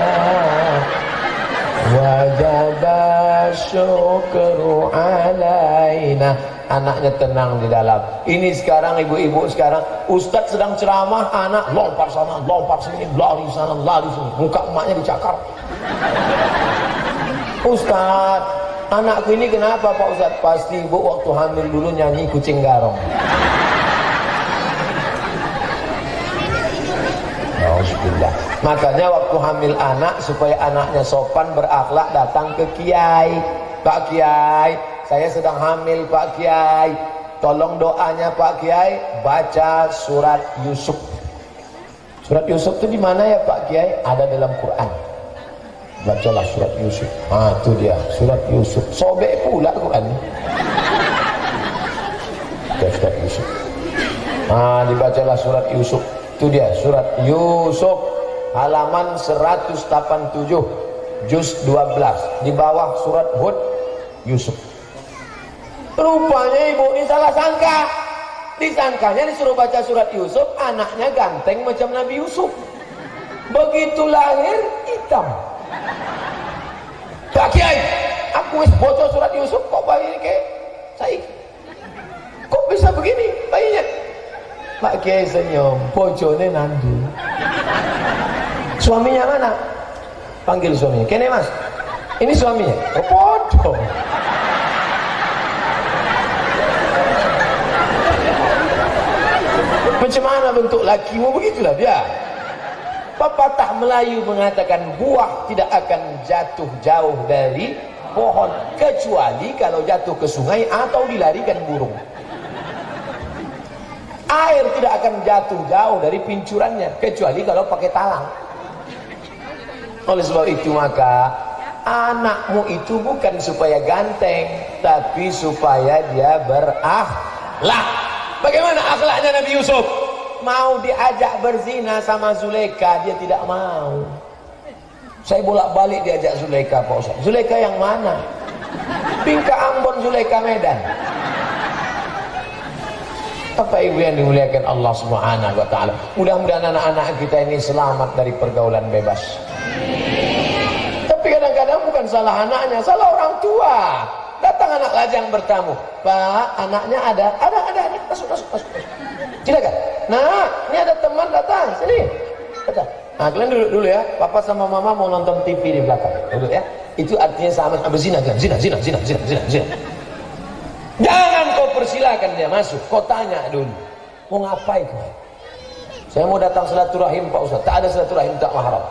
wajaba syukru alaina. Anaknya tenang di dalam. Ini sekarang ibu-ibu sekarang, ustadz sedang ceramah, anak lompat sana, lompat sini, lari sana, lari sini. Muka emaknya dicakar. Ustadz, anakku ini kenapa Pak Ustadz? Pasti ibu waktu hamil dulu nyanyi kucing garong. Alhamdulillah. Makanya waktu hamil anak, supaya anaknya sopan berakhlak, datang ke kiai. Pak Kiai, saya sedang hamil Pak Kiai, tolong doanya Pak Kiai, baca surat Yusuf. Surat Yusuf itu di mana ya Pak Kiai? Ada dalam Quran. Bacalah surat Yusuf. Ah, itu dia surat Yusuf. Sobek pula Quran. Surat Yusuf. Ah, dibacalah surat Yusuf. Itu dia surat Yusuf, halaman 187, juz 12. Di bawah surat Hud, Yusuf. Rupanya ibu ini salah sangka. Disangkanya disuruh baca surat Yusuf, anaknya ganteng macam Nabi Yusuf. Begitu lahir hitam. Pak Kiai, aku wis baca surat Yusuf kok bayi ini kayak saya. Kok bisa begini bayinya? Pak Kiai senyum, bojone nandu. Suaminya mana? Panggil suaminya, kene mas, ini suaminya. Oh bodoh. Macam mana bentuk lakimu, begitulah dia. Pepatah Melayu mengatakan buah tidak akan jatuh jauh dari pohon kecuali kalau jatuh ke sungai atau dilarikan burung. Air tidak akan jatuh jauh dari pincurannya kecuali kalau pakai talang. Oleh sebab itu maka anakmu itu bukan supaya ganteng, tapi supaya dia berakhlak. Bagaimana akhlaknya Nabi Yusuf? Mau diajak berzina sama Zulaikha, dia tidak mau. Saya bolak-balik diajak Zulaikha, Pak Ustaz. Zulaikha yang mana? Bingka Ambon, Zulaikha Medan. Apa ibu yang dimuliakan Allah Subhanahu wa taala. Mudah-mudahan anak-anak kita ini selamat dari pergaulan bebas. Tapi kadang-kadang bukan salah anaknya, salah orang tua. Datang anak lajang bertamu, Pak, anaknya ada, masuk. Silakan. Nah, ini ada teman datang, sini. Datang. Nah, kalian duduk dulu ya. Papa sama mama mau nonton TV di belakang. Duduk ya. Itu artinya sama zina kan? Zina. Jangan kau persilakan dia masuk. Kau tanya dulu. Mau ngapain kau? Saya mau datang silaturahim Pak Ustaz. Tak ada silaturahim tak mahram.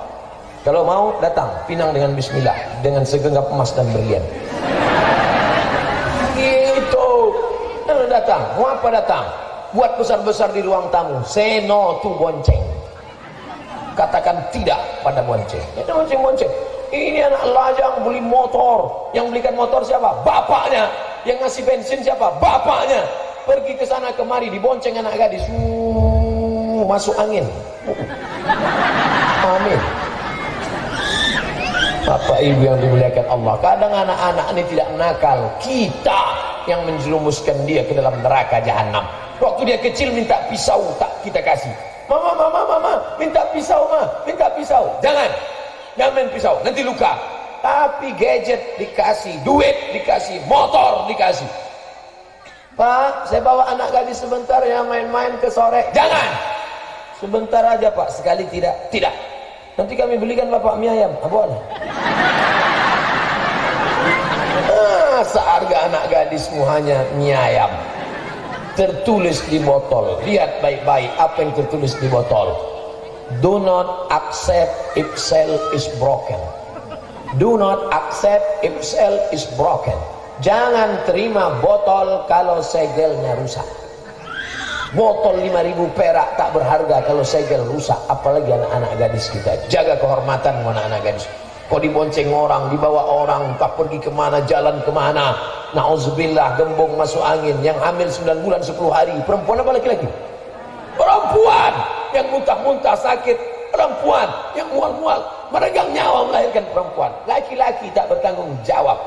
Kalau mau datang, pinang dengan bismillah, dengan segenggam emas dan berlian. Gitu. Lalu datang, mau apa datang? Buat besar-besar di ruang tamu. Say no to bonceng. Katakan tidak pada bonceng. Itu bonceng. Ini anak lajang beli motor. Yang belikan motor siapa? Bapaknya. Yang ngasih bensin siapa? Bapaknya. Pergi ke sana kemari dibonceng anak gadis. Masuk angin. Amin. Bapak ibu yang dimuliakan Allah, kadang anak-anak ini tidak nakal, kita yang menjerumuskan dia ke dalam neraka jahanam. Waktu dia kecil minta pisau, tak kita kasih. Mama, minta pisau, minta pisau. Jangan main pisau, nanti luka. Tapi gadget dikasih, duit dikasih, motor dikasih. Pak, saya bawa anak gadis sebentar ya, main-main ke sore. Jangan. Sebentar aja Pak, sekali tidak. Nanti kami belikan bapak mie ayam. Boleh. Seharga anak gadismu hanya mie ayam. Tertulis di botol. Lihat baik-baik apa yang tertulis di botol. Do not accept if cell is broken. Do not accept if cell is broken. Jangan terima botol kalau segelnya rusak. Botol 5.000 perak tak berharga kalau segel rusak, apalagi anak-anak gadis kita. Jaga kehormatan anak-anak gadis. Kau dibonceng orang, dibawa orang, tak pergi kemana, jalan kemana. Na'udzubillah, gembong masuk angin. Yang hamil 9 bulan 10 hari. Perempuan apa laki-laki? Perempuan. Yang muntah-muntah sakit. Perempuan. Yang mual-mual meregang nyawa melahirkan perempuan. Laki-laki tak bertanggung jawab.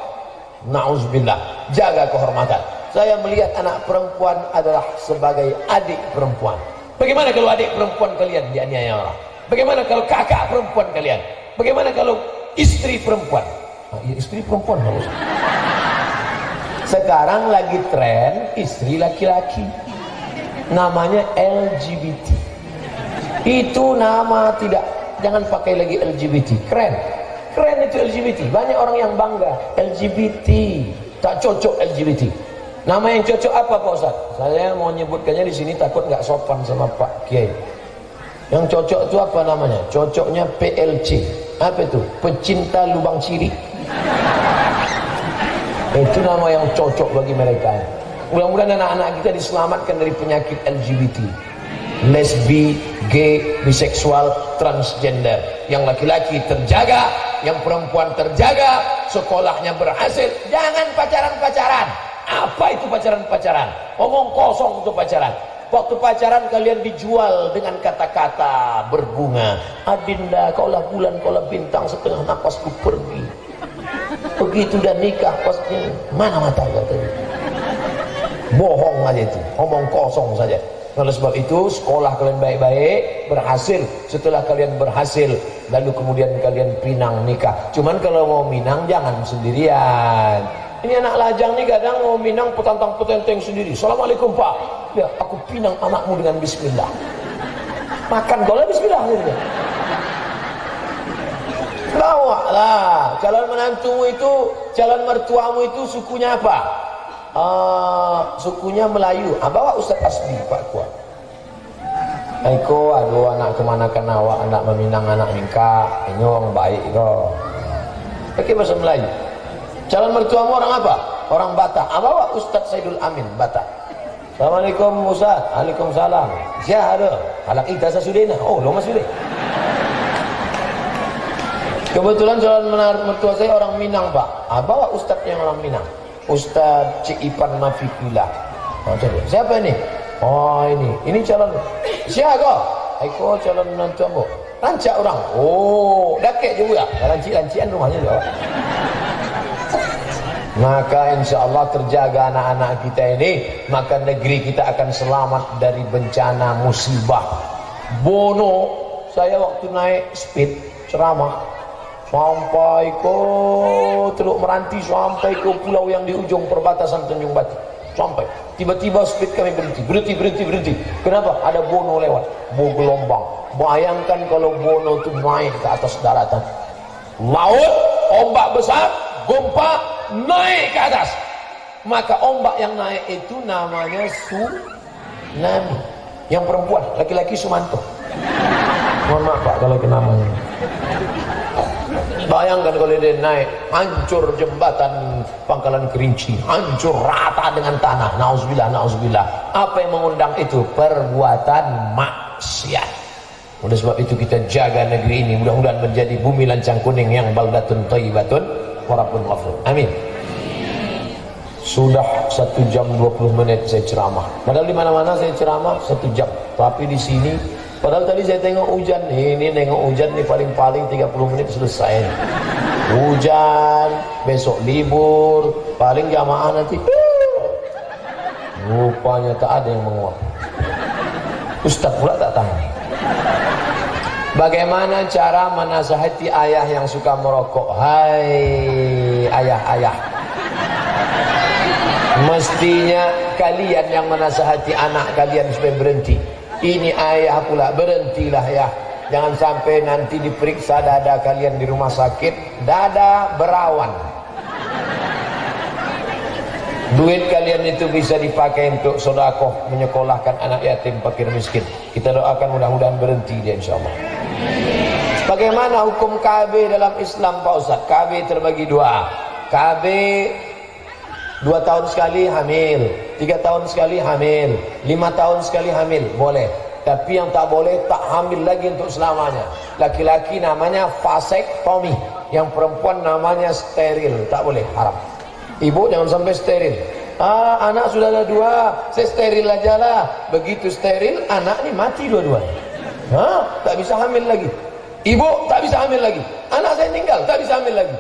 Na'udzubillah. Jaga kehormatan. Saya melihat anak perempuan adalah sebagai adik perempuan. Bagaimana kalau adik perempuan kalian dianiaya orang? Bagaimana kalau kakak perempuan kalian? Bagaimana kalau istri perempuan? Istri perempuan harus. Sekarang lagi tren istri laki-laki. Namanya LGBT. Itu nama tidak, jangan pakai lagi LGBT. Keren itu LGBT. Banyak orang yang bangga LGBT. Tak cocok LGBT. Nama yang cocok apa Pak Ustaz? Saya mau nyebutkannya di sini takut nggak sopan sama Pak Kiai. Yang cocok itu apa namanya? Cocoknya PLC. Apa itu? Pecinta lubang ciri. Itu nama yang cocok bagi mereka. Mudah-mudahan anak-anak kita diselamatkan dari penyakit LGBT. Lesbi, gay, biseksual, transgender. Yang laki-laki terjaga, yang perempuan terjaga, sekolahnya berhasil. Jangan pacaran-pacaran. Apa itu pacaran-pacaran? Omong kosong untuk pacaran. Waktu pacaran kalian dijual dengan kata-kata berbunga. Adinda, kaulah bulan, kaulah bintang, setengah napasku pergi. Begitu dan nikah pasti mana mata kau tadi? Bohong aja itu, omong kosong saja. Oleh sebab itu sekolah kalian baik-baik, berhasil. Setelah kalian berhasil, lalu kemudian kalian pinang nikah. Cuman kalau mau minang jangan sendirian. Ini anak lajang nih kadang mau minang petantang-petenteng sendiri. Assalamualaikum Pak. Ya, aku pinang anakmu dengan bismillah. Makan gola bismillah akhirnya. Bawa lah. Calon menantumu itu, calon mertuamu itu sukunya apa? Sukunya Melayu. Bawa Ustaz Asbi Pak Kuat. Aiko, aduh anak kemanakan awak, anak meminang anak nikah. Ini orang baik kok. Pakai bahasa Melayu. Calon mertuamu orang apa? Orang Batak. Bawa Ustaz Saidul Amin Batak. Assalamualaikum Ustaz. Waalaikumsalam. Siapa ada? Halak ijazah sudena. Oh, lo masih sudah. Kebetulan calon mertua saya orang Minang Pak. Bawa Ustaz yang orang Minang. Ustaz Cik Ipan Mafikula. Siapa ini? Oh ini calon. Siapa kau? Aku calon menantumu. Rancak orang. Oh, dakek juga. Rancian rumahnya juga. Maka insya Allah terjaga anak-anak kita ini, maka negeri kita akan selamat dari bencana musibah. Bono, saya waktu naik speed ceramah sampai ke Teluk Meranti, sampai ke pulau yang di ujung perbatasan Tanjung Batu, sampai tiba-tiba speed kami berhenti. Kenapa? Ada Bono lewat, gelombang. Bayangkan kalau Bono itu naik ke atas daratan, laut, ombak besar, gempa, naik ke atas. Maka ombak yang naik itu namanya tsunami. Yang perempuan, laki-laki Sumanto. Mohon maaf Pak kalau ke namanya. Bayangkan kalau dia naik, hancur jembatan Pangkalan Kerinci, hancur rata dengan tanah. Nauzubillah. Apa yang mengundang itu? Perbuatan maksiat. Oleh sebab itu kita jaga negeri ini, mudah-mudahan menjadi bumi lancang kuning yang baldatun thayyibatun warabun ghafur. Amin. Sudah 1 jam 20 menit saya ceramah. Padahal di mana-mana saya ceramah 1 jam. Tapi di sini, padahal tadi saya tengok hujan. Ini nengok hujan nih paling-paling 30 menit selesai. Hujan, besok libur, paling jamaah nanti. Rupanya tak ada yang menguap. Ustaz pula tak tahu. Bagaimana cara menasihati ayah yang suka merokok? Hai ayah-ayah, mestinya kalian yang menasihati anak kalian supaya berhenti. Ini ayah pula, berhentilah ya. Jangan sampai nanti diperiksa dada kalian di rumah sakit, dada berawan. Duit kalian itu bisa dipakai untuk sedekah, menyekolahkan anak yatim, fakir miskin. Kita doakan mudah-mudahan berhenti dia insyaallah. Bagaimana hukum KB dalam Islam Pak Ustaz? KB terbagi 2. KB 2 tahun sekali hamil, 3 tahun sekali hamil, 5 tahun sekali hamil, boleh. Tapi yang tak boleh, tak hamil lagi untuk selamanya. Laki-laki namanya vasektomi, yang perempuan namanya steril, tak boleh, haram. Ibu jangan sampai steril. Anak sudah ada 2, saya steril aja lah. Begitu steril, anak ini mati dua-duanya. Tak bisa hamil lagi. Ibu tak bisa hamil lagi. Anak saya tinggal, tak bisa hamil lagi.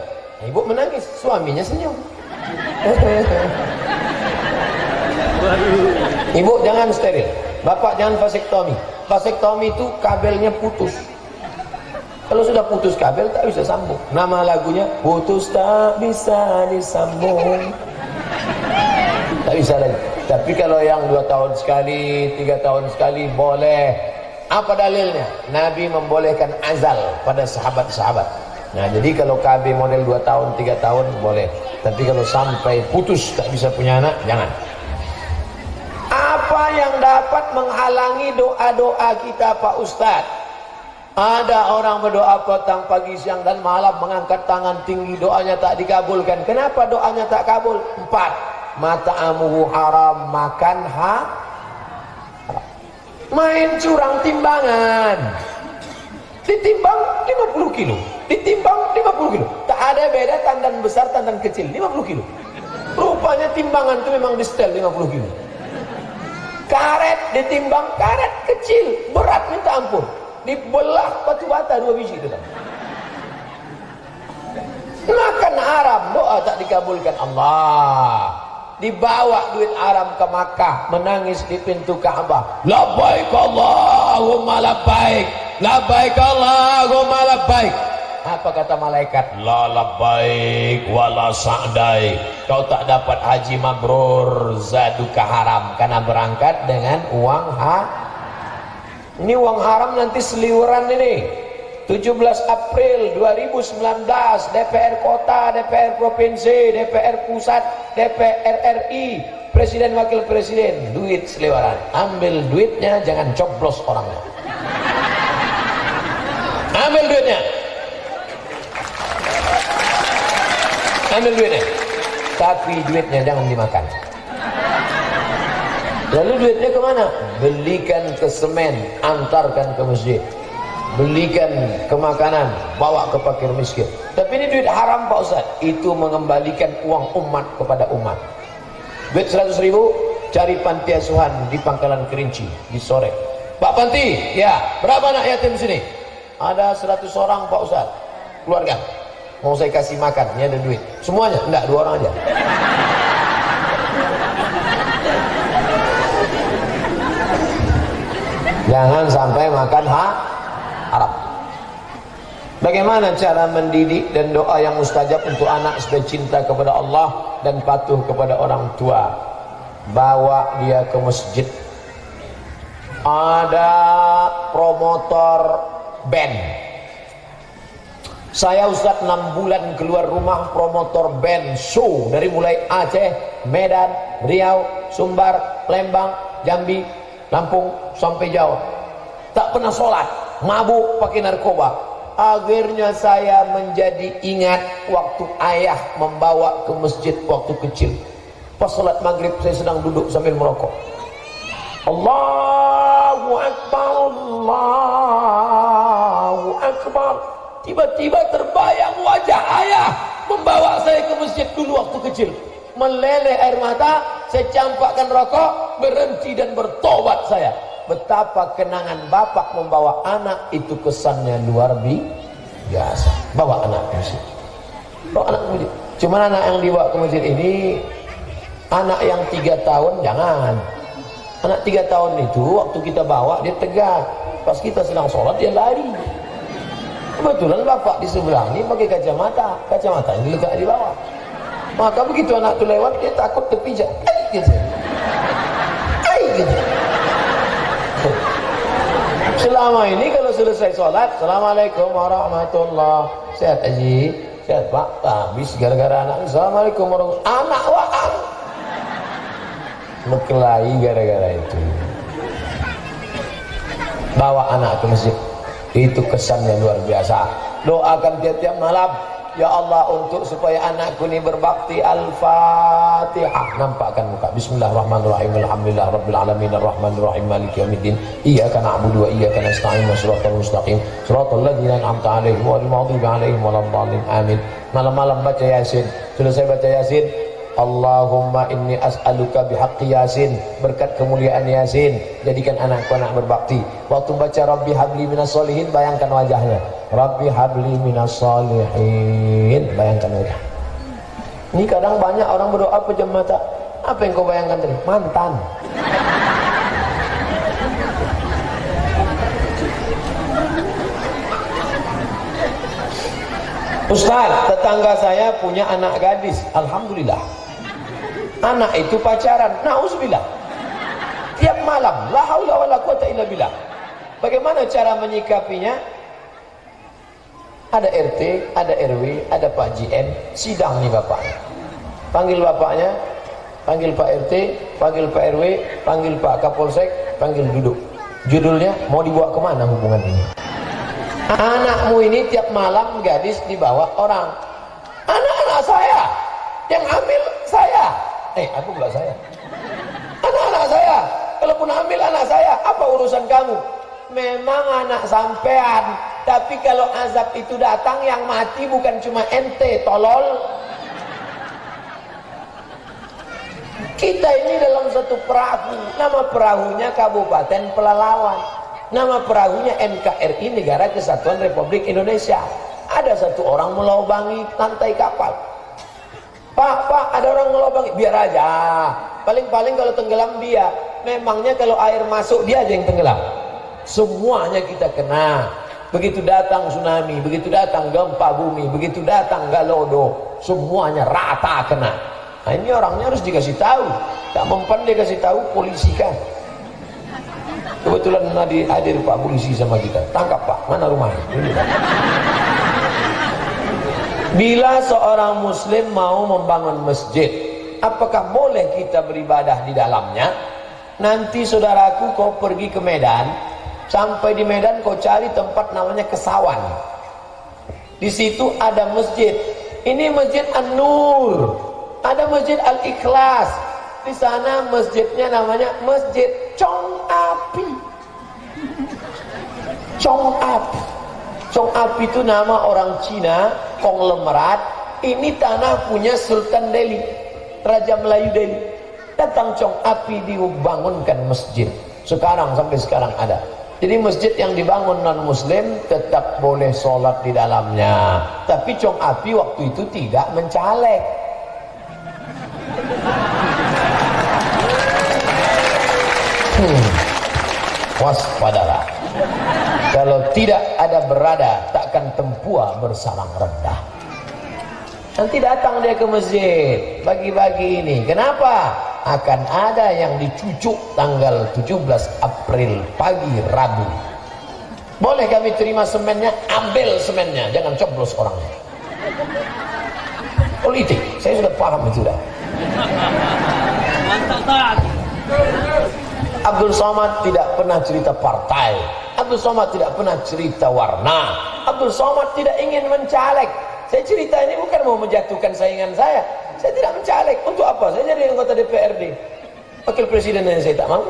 Ibu menangis, suaminya senyum. Ibu jangan steril, bapak jangan vasektomi. Vasektomi itu kabelnya putus. Kalau sudah putus kabel tak bisa sambung. Nama lagunya putus tak bisa disambung. Tak bisa lagi. Tapi kalau yang 2 tahun sekali, 3 tahun sekali boleh. Apa dalilnya? Nabi membolehkan azal pada sahabat-sahabat. Nah jadi kalau KB model 2 tahun, 3 tahun boleh. Tapi kalau sampai putus tak bisa punya anak, jangan. Apa yang dapat menghalangi doa-doa kita Pak Ustadz? Ada orang berdoa petang, pagi, siang dan malam, mengangkat tangan tinggi, doanya tak dikabulkan. Kenapa doanya tak kabul? 4. Mata'amuhu haram, makan main curang timbangan. Ditimbang 50 kilo, ditimbang 50 kilo. Tak ada beda tandan besar, tandan kecil, 50 kilo. Rupanya timbangan itu memang di setel 50 kilo. Karet ditimbang, karet kecil, berat minta ampun. Dibelah batu bata 2 biji itu. Makan haram, doa tak dikabulkan Allah. Dibawa duit haram ke Makkah, menangis di pintu Ka'bah. Labbaik Allahumma labbaik, labbaik Allahumma labbaik. Apa kata malaikat? La labbaik wala sa'daik. Kau tak dapat haji mabrur, zaduka haram, karena berangkat dengan uang Ini uang haram nanti seliweran ini. 17 April 2019, DPR Kota, DPR Provinsi, DPR Pusat, DPR RI, Presiden Wakil Presiden, duit selebaran. Ambil duitnya, jangan coblos orangnya. Ambil duitnya. Ambil duitnya. Tapi duitnya jangan dimakan. Lalu duitnya kemana? Belikan ke semen, antarkan ke masjid. Belikan ke makanan, bawa ke fakir miskin. Tapi ini duit haram Pak Ustaz. Itu mengembalikan uang umat kepada umat. Duit 100 ribu, cari panti asuhan di Pangkalan Kerinci, di sore. Pak Panti, ya, berapa anak yatim sini? Ada 100 orang Pak Ustaz, keluarga. Mau saya kasih makan, ini ada duit. Semuanya? Enggak, 2 orang aja. Jangan sampai makan haram. Bagaimana cara mendidik dan doa yang mustajab untuk anak supaya cinta kepada Allah dan patuh kepada orang tua? Bawa dia ke masjid. Ada promotor band. Saya Ustaz 6 bulan keluar rumah promotor band show dari mulai Aceh, Medan, Riau, Sumbar, Lembang, Jambi, Lampung sampai Jawa. Tak pernah sholat, mabuk, pakai narkoba. Akhirnya saya menjadi ingat waktu ayah membawa ke masjid waktu kecil. Pas sholat maghrib saya sedang duduk sambil merokok. Allahu Akbar, Allahu Akbar. Tiba-tiba terbayang wajah ayah membawa saya ke masjid dulu waktu kecil. Meleleh air mata, saya campakkan rokok, berhenti dan bertobat saya. Betapa kenangan bapak membawa anak itu kesannya luar biasa. Bawa anak ke masjid. Bawa anak ke masjid. Cuman anak yang dibawa ke masjid ini, anak yang 3 tahun jangan. Anak 3 tahun itu waktu kita bawa dia tegak. Pas kita sedang sholat dia lari. Kebetulan bapak di sebelah ini pakai kacamata. Kacamata ini letak di bawah. Maka begitu anak itu lewat dia takut terpijak. Gitu. Gitu. Selama ini kalau selesai sholat, Assalamualaikum warahmatullah. Sehat Haji? Sehat Pak? Habis gara-gara anak. Assalamualaikum warahmatullah. Anak waang. Berkelahi gara-gara itu. Bawa anak ke masjid. Itu kesannya luar biasa. Doakan tiap-tiap malam, ya Allah, untuk supaya anakku ini berbakti. Al-Fatihah. Nampakkan muka. Bismillahirrahmanirrahim. Alhamdulillah Rabbil Alamin. Ar-Rahmanirrahim. Maliki yaumiddin. Iyyaka na'budu wa iyyaka nasta'in. Shiratal mustaqim. Shiratal ladzina an'amta 'alaihim ghairil maghdubi 'alaihim waladdallin. Amin. Malam-malam baca Yasin. Selesai baca Yasin, Allahumma inni as'aluka bihaqqi Yasin, berkat kemuliaan Yasin, jadikan anakku anak berbakti. Waktu baca Rabbi habli minas solihin, bayangkan wajahnya. Rabbi habli minas solihin, bayangkan wajah. Ini kadang banyak orang berdoa pejam mata. Apa yang kau bayangkan tadi? Mantan. Ustaz, tetangga saya punya anak gadis. Alhamdulillah. Anak itu pacaran. Nauzubillah. Tiap malam. La haula wala quwata illa billah. Bagaimana cara menyikapinya? Ada RT, ada RW, ada Pak JN. Sidang nih bapaknya. Panggil bapaknya, panggil Pak RT, panggil Pak RW, panggil Pak Kapolsek, panggil duduk. Judulnya, mau dibawa kemana hubungan ini? Anakmu ini tiap malam gadis dibawa orang. Anak-anak saya yang hamil saya. Aku enggak saya. Anak-anak saya. Kalaupun hamil anak saya, apa urusan kamu? Memang anak sampean. Tapi kalau azab itu datang, yang mati bukan cuma ente, tolol. Kita ini dalam satu perahu. Nama perahunya Kabupaten Pelalawan. Nama perahunya NKRI, Negara Kesatuan Republik Indonesia. Ada satu orang melobangi lantai kapal. Pak, ada orang melobangi. Biar aja. Paling-paling kalau tenggelam dia. Memangnya kalau air masuk dia aja yang tenggelam. Semuanya kita kena. Begitu datang tsunami, begitu datang gempa bumi, begitu datang galodo, semuanya rata kena. Nah, ini orangnya harus dikasih tahu. Tak mempan dia kasih tahu, polisi kan. Kebetulan hadir Pak Polisi sama kita. Tangkap Pak, mana rumahnya? Bila seorang muslim mau membangun masjid, apakah boleh kita beribadah di dalamnya? Nanti saudaraku, kau pergi ke Medan, sampai di Medan kau cari tempat namanya Kesawan. Di situ ada masjid. Ini Masjid An-Nur, ada Masjid Al-Ikhlas. Di sana masjidnya namanya Masjid Chong Api. Chong Api. Chong Api itu nama orang Cina, konglomerat. Ini tanah punya Sultan Delhi, Raja Melayu Delhi. Datang Chong Api dibangunkan masjid. Sampai sekarang ada. Jadi masjid yang dibangun non muslim tetap boleh sholat di dalamnya. Tapi Chong Api waktu itu tidak mencaleg. Waspadalah. Kalau tidak ada berada, takkan tempua bersarang rendah. Nanti datang dia ke masjid, bagi-bagi ini. Kenapa? Akan ada yang dicucuk tanggal 17 April pagi Rabu. Boleh kami terima semennya? Ambil semennya, jangan coblos orangnya. Politik, saya sudah paham itu dah. Abdul Somad tidak pernah cerita partai. Abdul Somad tidak pernah cerita warna. Abdul Somad tidak ingin mencaleg. Saya cerita ini bukan mau menjatuhkan saingan saya. Saya tidak mencaleg. Untuk apa? Saya jadi anggota DPRD. Wakil presiden yang saya tak mau.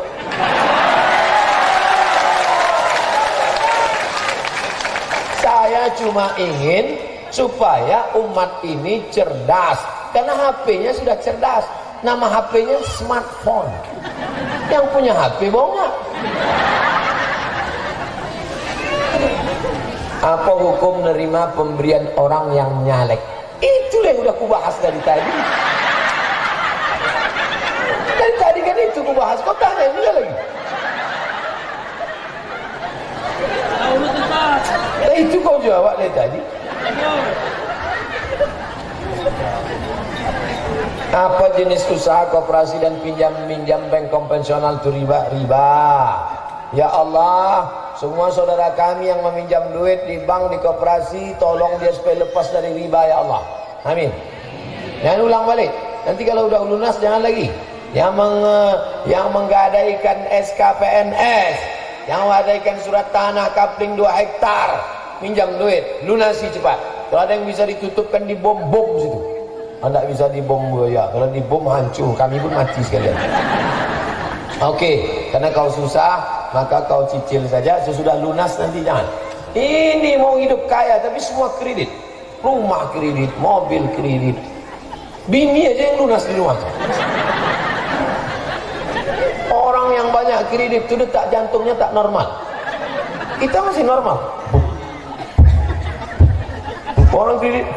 Saya cuma ingin supaya umat ini cerdas. Karena HP-nya sudah cerdas. Nama HP-nya smartphone. Yang punya HP bohong. Apa hukum menerima pemberian orang yang nyalek? Itulah yang udah kubahas dari tadi. Dari tadi kan itu kubahas. Kau tanya juga lagi. Nah, itu kau jawab dari tadi. Apa jenis usaha koperasi dan pinjam-minjam bank konvensional itu riba? Riba. Ya Allah, semua saudara kami yang meminjam duit di bank, di koperasi, tolong dia supaya lepas dari riba ya Allah. Amin. Jangan ulang balik. Nanti kalau udah lunas jangan lagi. Yang menggadaikan SKPNS, yang menggadaikan surat tanah kapling 2 hektar, minjam duit, lunasi cepat. Kalau ada yang bisa ditutupkan di bom situ. Anda bisa dibom ya. Kalau dibom hancur, kami pun mati sekalian. Oke, karena kau susah, maka kau cicil saja. Sesudah lunas nanti jangan. Ini mau hidup kaya, tapi semua kredit. Rumah kredit, mobil kredit. Bini aja yang lunas di rumah. Orang yang banyak kredit itu detak jantungnya tak normal. Kita masih normal. Orang kredit.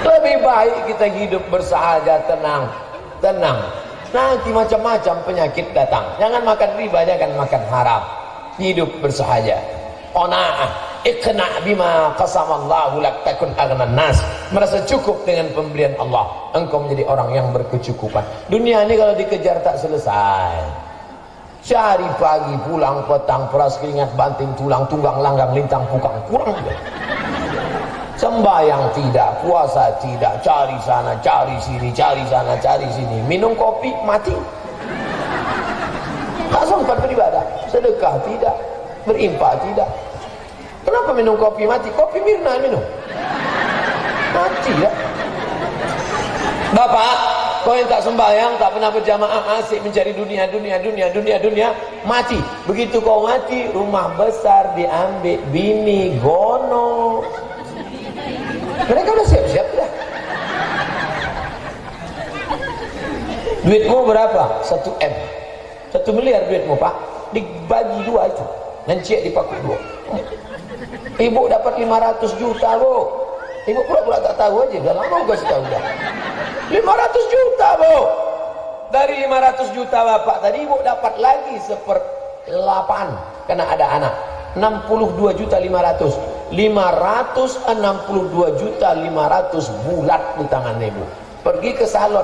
Lebih baik kita hidup bersahaja, tenang. Nanti macam-macam penyakit datang. Jangan makan riba, jangan makan haram. Hidup bersahaja. Qanaah, iqna' bima qasamallahu lak takun aghnan nas. Merasa cukup dengan pemberian Allah, engkau menjadi orang yang berkecukupan. Dunia ini kalau dikejar tak selesai. Cari pagi, pulang petang, peras keringat, banting tulang, tunggang langgang, lintang pukang, kurang juga. Sembayang tidak, puasa tidak, cari sana, cari sini, cari sana, cari sini. Minum kopi, mati. Tak sempat beribadah. Sedekah tidak, berinfak tidak. Kenapa minum kopi mati? Kopi Mirna minum. Mati ya. Bapak, kau yang tak sembayang, tak pernah berjamaah, asik mencari dunia, mati. Begitu kau mati, rumah besar diambil, bini gono. Mereka udah siap-siap dah. Duitmu berapa? 1 M. 1 miliar duitmu Pak. Dibagi 2 itu. Nancik dipakai 2. Ibu dapat 500 juta Bu. Ibu pura-pura tak tahu aja. Udah lama gue kasih tahu dah. 500 juta Bu. Dari 500 juta Bapak tadi Ibu dapat lagi 1/8. Karena ada anak. 62 juta 500. 562 juta 500 bulat di tangan ibu. Pergi ke salon.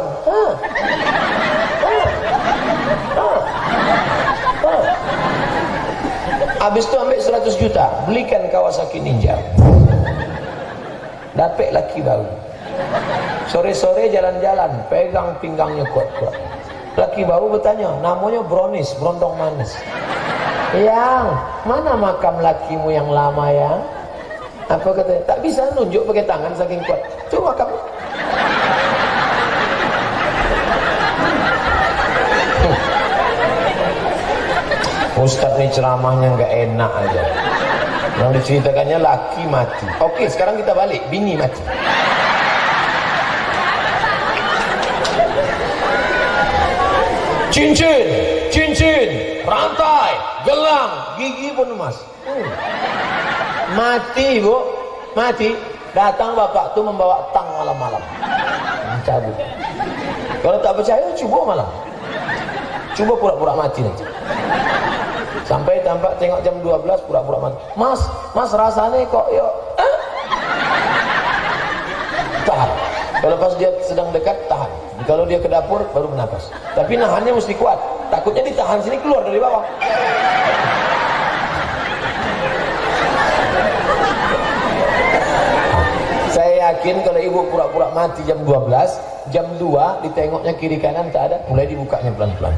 Habis itu ambil 100 juta, belikan Kawasaki Ninja. Dapat laki baru. Sore-sore jalan-jalan, pegang pinggangnya kuat-kuat. Laki baru bertanya, namanya Bronis, Brondong Manis. Yang, mana makam lakimu yang lama ya? Apa katanya? Tak bisa nunjuk pakai tangan saking kuat. Itu makam. Ustadz ini ceramahnya nggak enak aja. Yang diceritakannya laki mati. Oke, sekarang kita balik, bini mati. Cincin, cincin, rantai, gelang, gigi pun emas. Mati bu, mati. Datang bapak tuh membawa tang malam-malam, mencabut. Kalau tak percaya, coba malam. Coba pura-pura mati nanti. Sampai tampak tengok jam 12 pura-pura mati. Mas, mas rasanya kok yuk. Tahan. Kalau pas dia sedang dekat, tahan. Kalau dia ke dapur, baru bernapas. Tapi nahannya mesti kuat. Takutnya ditahan sini keluar dari bawah. Saya yakin kalau ibu pura-pura mati jam 12, jam 2 ditengoknya kiri kanan tak ada, mulai dibukanya pelan-pelan.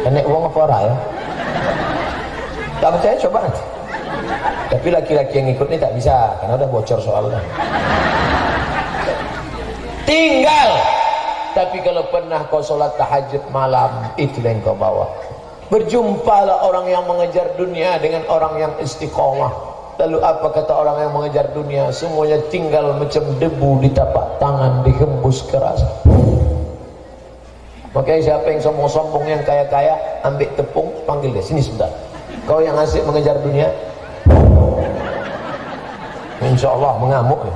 Enek uang apa ora ya? Tak percaya coba nanti. Tapi laki-laki yang ikut ini tak bisa, karena udah bocor soalnya. Tinggal. Tapi kalau pernah kau sholat tahajud malam, itulah yang kau bawa. Berjumpalah orang yang mengejar dunia dengan orang yang istiqomah. Lalu apa kata orang yang mengejar dunia? Semuanya tinggal macam debu di tapak tangan, dihembus keras. Makanya siapa yang sombong-sombong, yang kaya-kaya, ambil tepung, panggil dia, sini sebentar. Kau yang asik mengejar dunia, insya Allah mengamuk ya.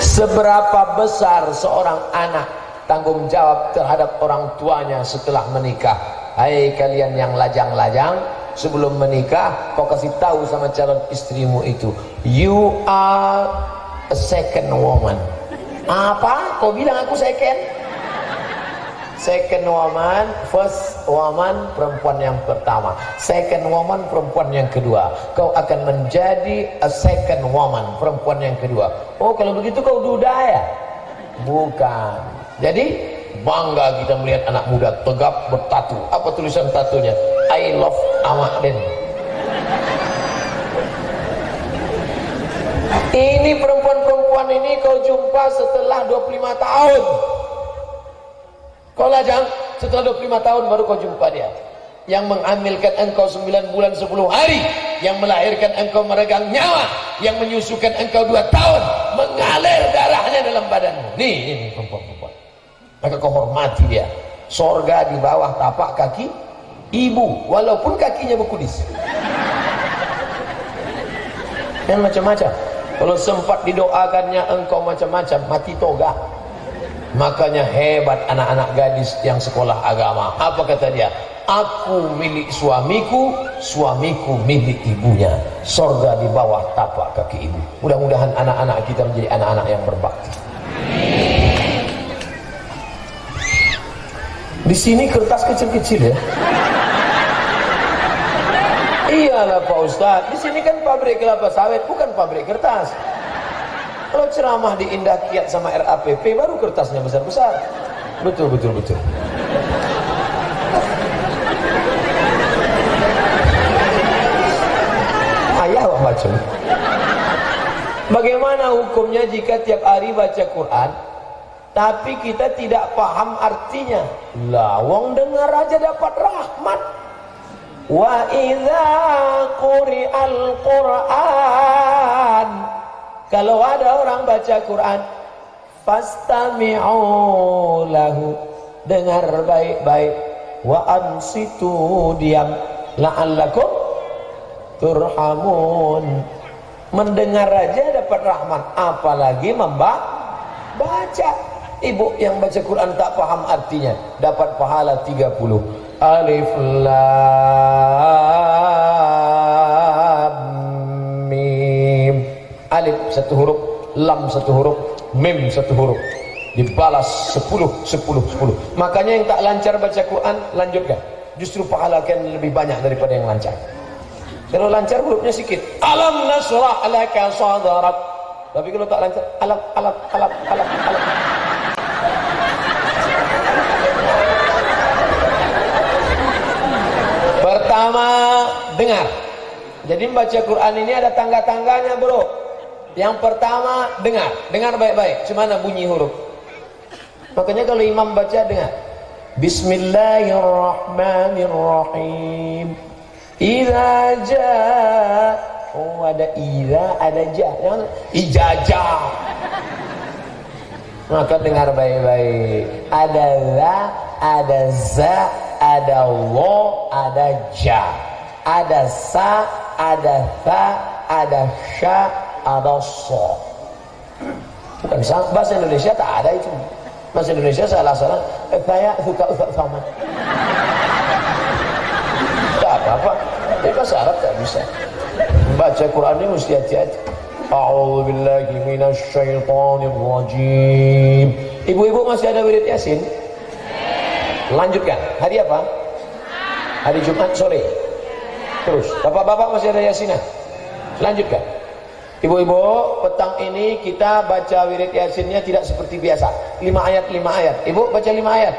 Seberapa besar seorang anak tanggung jawab terhadap orang tuanya setelah menikah? Hai kalian yang lajang-lajang, sebelum menikah kau kasih tahu sama calon istrimu itu, you are a second woman. Apa? Kau bilang aku second? Second woman, first woman, perempuan yang pertama. Second woman, perempuan yang kedua. Kau akan menjadi a second woman, perempuan yang kedua. Oh, kalau begitu kau duda ya? Bukan. Jadi bangga kita melihat anak muda tegap bertatu. Apa tulisan tatunya? I love Ahmad Den. Ini perempuan-perempuan ini kau jumpa setelah 25 tahun. Kau lajang, setelah 25 tahun baru kau jumpa dia. Yang menghamilkan engkau 9 bulan 10 hari, yang melahirkan engkau meregang nyawa, yang menyusukan engkau 2 tahun, mengalir darahnya dalam badanmu. Ini perempuan-perempuan. Maka kau hormati dia. Sorga di bawah tapak kaki ibu, walaupun kakinya berkudis. Yang macam-macam. Kalau sempat didoakannya engkau macam-macam, mati toga. Makanya hebat anak-anak gadis yang sekolah agama. Apa kata dia? Aku milik suamiku, suamiku milik ibunya. Sorga di bawah tapak kaki ibu. Mudah-mudahan anak-anak kita menjadi anak-anak yang berbakti. Di sini kertas kecil-kecil ya. Iyalah Pak Ustadz, di sini kan pabrik kelapa sawit, bukan pabrik kertas. Kalau ceramah di Indah Kiat sama RAPP baru kertasnya besar-besar. Betul. Ayah Pak baca. Bagaimana hukumnya jika tiap hari baca Quran tapi kita tidak paham artinya? Lah, wong dengar aja dapat rahmat. Wa idza quri'al Qur'an, kalau ada orang baca Quran, fastami'u lahu, dengar baik-baik, wa ansitu, diam, la'allakum turhamun. Mendengar aja dapat rahmat, apalagi membaca. Ibu yang baca Quran tak paham artinya, dapat pahala 30. Alif lam mim. Alif 1 huruf, lam 1 huruf, mim 1 huruf. dibalas 10, 10, 10. Makanya yang tak lancar baca Quran, lanjutkan. Justru pahala kalian lebih banyak daripada yang lancar. Kalau lancar hurufnya sedikit. Alam nasrah laka sadrak. Tapi kalau tak lancar, alam. Pertama, dengar. Jadi membaca Quran ini ada tangga-tangganya, bro. Yang pertama, dengar baik-baik. Cumana bunyi huruf. Makanya kalau imam baca, dengar. Bismillahirrahmanirrahim. Idza jaa. Oh, ada idza, ada ja. Jangan ijajah. Maka dengar baik-baik. Ada la, ada za, ada wo, ada ja. Ada sa, ada tha, ada sya, ada so. Bukan bahasa Indonesia tak ada itu. Bahasa Indonesia salah-salah. Saya suka sama. Tak apa-apa. Tapi bahasa Arab tak bisa. Baca Quran ini mesti hati-hati. A'udzu billahi minasy syaithanir rajim. Ibu-ibu masih ada wirid Yasin? Lanjutkan. Hari apa? Hari Jumat sore. Terus. Bapak-bapak masih ada Yasinan? Lanjutkan. Ibu-ibu, petang ini kita baca wirid Yasinnya tidak seperti biasa. 5 ayat. Ibu baca 5 ayat.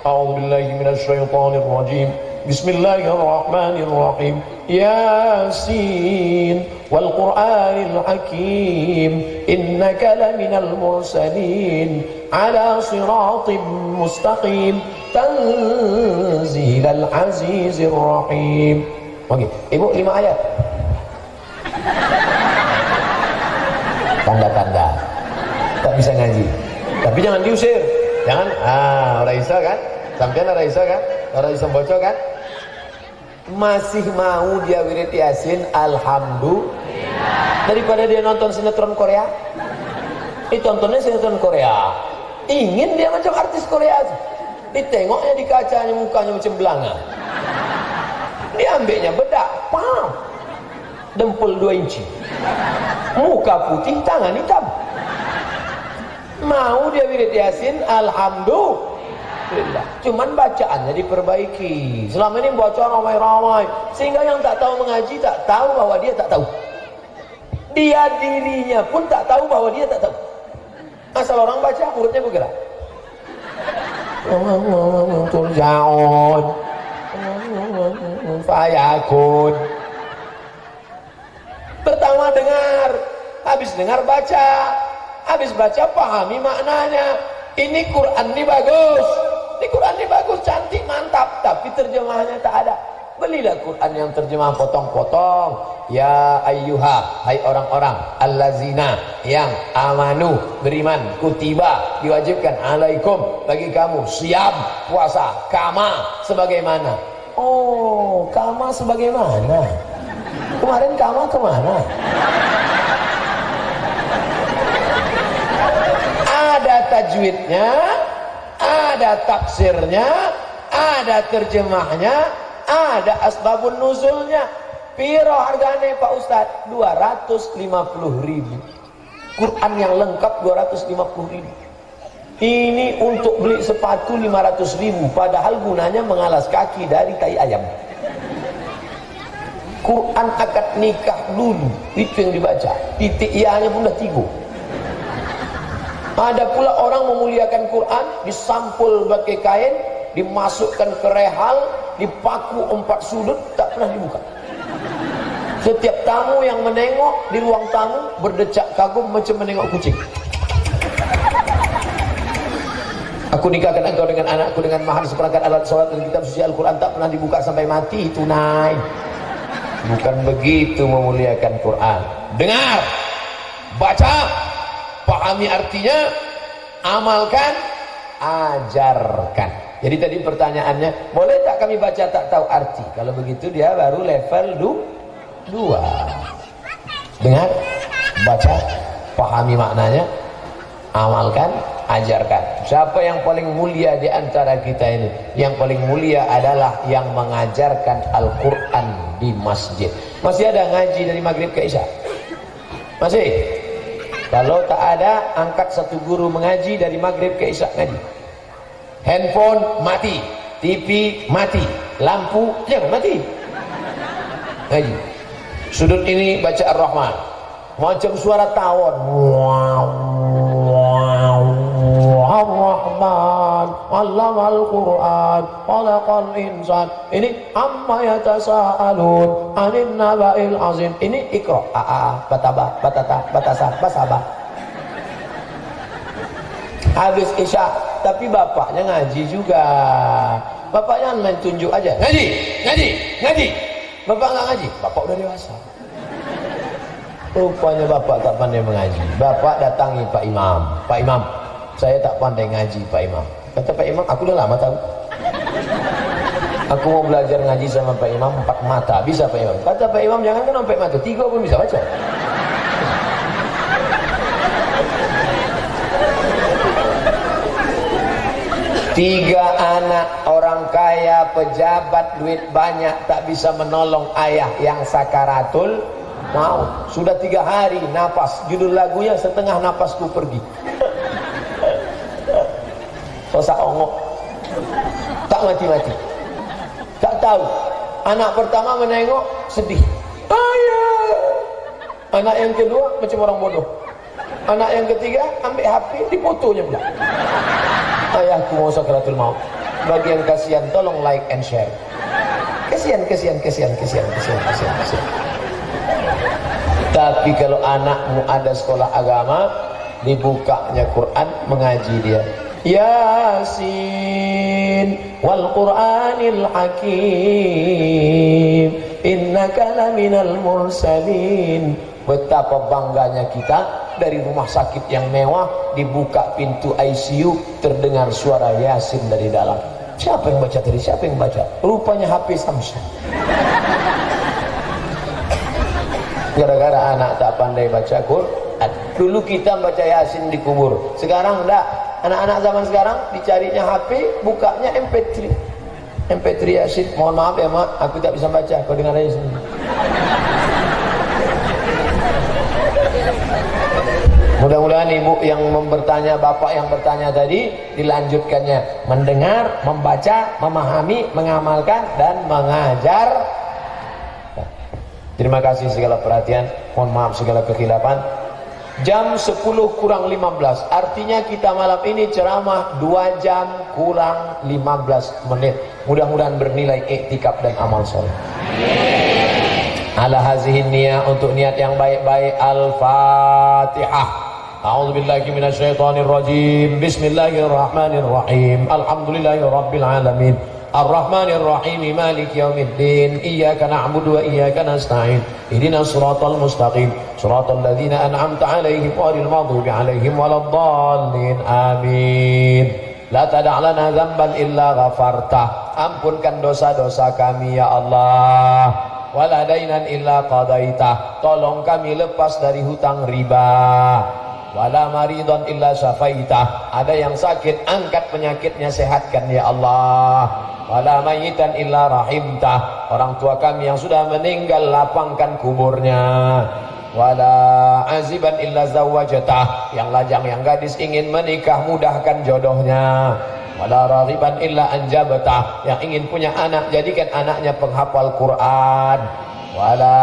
A'udzu billahi minasy syaithanir rajim. Bismillahirrahmanirrahim. Yasin wal Qur'anil Hakim. Innaka laminal mursalin ala siratim mustaqim. Tanzilal azizir rahim. Oke, Ibu 5 ayat. Tanda-tanda tak bisa ngaji, tapi jangan diusir, jangan. Orang Isa kan, sampean orang Isa kan, orang Isa baca kan, masih mau dia wirid Yasin, alhamdulillah, daripada dia nonton sinetron Korea. Ditontonnya sinetron Korea, ingin dia macam artis Korea, ditengoknya di kacanya mukanya macam belanga, diambilnya bedak, pam, dempul 2 inci, muka putih, tangan hitam. Mau dia wirid Yasin, alhamdulillah, cuman bacaannya diperbaiki. Selama ini baca ramai-ramai, sehingga yang tak tahu mengaji tak tahu bahwa dia tak tahu. Dia dirinya pun tak tahu bahwa dia tak tahu. Asal orang baca, mulutnya bergerak. Turjaun, fayakun. Pertama dengar, habis dengar baca, habis baca pahami maknanya. Ini Quran ini bagus, ini Quran ini bagus, cantik, mantap, tapi terjemahannya tak ada. Belilah Quran yang terjemah potong-potong. Ya ayyuha, hai orang-orang, allazina, yang amanu, beriman, kutiba, diwajibkan, alaikum, bagi kamu, siam, puasa, kama, sebagaimana. Oh, kama sebagaimana? Kemarin kamu kemana? Ada tajwidnya, ada tafsirnya, ada terjemahnya, ada asbabun nuzulnya. Piro harganya Pak Ustadz? 250.000. Quran yang lengkap 250.000. Ini untuk beli sepatu 500.000, padahal gunanya mengalas kaki dari tai ayam. Quran akad nikah dulu itu yang dibaca, titik ia-nya pun dah 3. Ada pula orang memuliakan Quran, disampul pakai kain, dimasukkan ke rehal, dipaku 4 sudut, tak pernah dibuka. Setiap tamu yang menengok di ruang tamu berdecak kagum macam menengok kucing. Aku nikahkan engkau dengan anakku dengan mahar seperangkat alat sholat dan kitab suci Al-Quran, tak pernah dibuka sampai mati, tunai. Bukan begitu memuliakan Quran. Dengar, baca, pahami artinya, amalkan, ajarkan. Jadi tadi pertanyaannya, boleh tak kami baca tak tahu arti? Kalau begitu dia baru level 2. Dengar, baca, pahami maknanya, amalkan, ajarkan. Siapa yang paling mulia di antara kita ini? Yang paling mulia adalah yang mengajarkan Al-Quran di masjid. Masih ada ngaji dari maghrib ke isya? Masih? Kalau tak ada, angkat satu guru mengaji dari maghrib ke isya ngaji. Handphone mati, TV mati, lampu jangan mati, ngaji. Sudut ini baca Ar-Rahman, macam suara tawon. Ar-Rahman, Allamal Quran, Khalaqal Insan. Ini amma yatasaalun, anin naba'il azim. Ini Iqra, bataba, batata, batasa, basaba. Habis isya, tapi bapaknya ngaji juga. Bapaknya main tunjuk aja, ngaji, ngaji, ngaji. Bapak nggak ngaji, bapak udah dewasa. Rupanya bapak tak pandai mengaji. Bapak datangi Pak Imam. Pak Imam, saya tak pandai ngaji Pak Imam. Kata Pak Imam, aku udah lama tahu. Aku mau belajar ngaji sama Pak Imam 4 mata. Bisa Pak Imam? Kata Pak Imam, jangan kan 4 mata, 3 pun bisa baca. Tiga anak orang kaya, pejabat, duit banyak, tak bisa menolong ayah yang sakaratul maut. Sudah 3 hari napas, judul lagunya setengah napasku pergi. Sosak ongok, tak mati-mati, tak tahu. Anak pertama menengok sedih, ayah. Anak yang kedua macam orang bodoh. Anak yang ketiga ambil HP, difotonya pula. Ayahku mau sakaratul maut. Bagi yang kasihan, tolong like and share. Kasihan. Tapi kalau anakmu ada sekolah agama, dibukanya Quran, mengaji dia. Yasin wal Qur'anil Hakim, innaka laminal mursalin. Betapa bangganya kita, dari rumah sakit yang mewah dibuka pintu ICU, terdengar suara Yasin dari dalam. Siapa yang baca tadi? Siapa yang baca? Rupanya HP Samsung. Gara-gara anak tak pandai baca Quran. Dulu kita baca Yasin di kubur, sekarang enggak. Anak-anak zaman sekarang dicarinya HP, bukanya MP3. MP3 Yasin. Mohon maaf ya mak, aku tak bisa baca, kau dengar aja sendiri. Mudah-mudahan ibu yang bertanya, bapak yang bertanya tadi, dilanjutkannya mendengar, membaca, memahami, mengamalkan, dan mengajar. Terima kasih segala perhatian, mohon maaf segala kekhilafan. Jam 10 kurang 15, artinya kita malam ini ceramah 2 jam kurang 15 menit. Mudah-mudahan bernilai iktikaf dan amal soleh. Ala hazihin niyah, untuk niat yang baik-baik. Al-Fatihah. A'udzubillahi minasyaitonirrajim. Bismillahirrahmanirrahim. Alhamdulillahirabbil alamin. Ar-Rahmanir-Rahim, Maliki yaumiddin. Iyyaka na'budu wa iyyaka nasta'in. Ihdinas siratal mustaqim, siratal ladzina an'amta 'alaihim ghairil maghdubi 'alaihim waladdallin. Amin. La tada' lana dzamban illa ghafartah. Ampunkan dosa-dosa kami ya Allah. Wala dainan illa qadaitah. Tolong kami lepas dari hutang riba. Wala maridon illa syafaitah. Ada yang sakit, angkat penyakitnya, sehatkan ya Allah. Wala mayitan illa rahimtah. Orang tua kami yang sudah meninggal, lapangkan kuburnya. Wala aziban illa zawajatah. Yang lajang, yang gadis ingin menikah, mudahkan jodohnya. Wala raghiban illa anjabatah. Yang ingin punya anak, jadikan anaknya penghafal Quran. Wala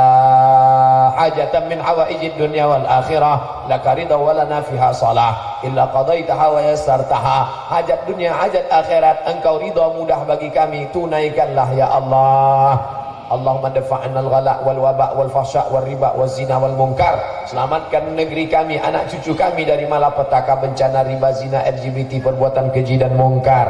hajatan min hawaijid dunya wal akhirah laka ridha wa lana fiha salah illa qadaitaha wa yassartaha. Hajat dunia, hajat akhirat, engkau ridha, mudah bagi kami, tunaikanlah ya Allah. Allahumma dafa'na al-ghala wal waba wal fahsya wal riba wal zina wal munkar. Selamatkan negeri kami, anak cucu kami dari malapetaka, bencana, riba, zina, LGBT, perbuatan keji dan munkar.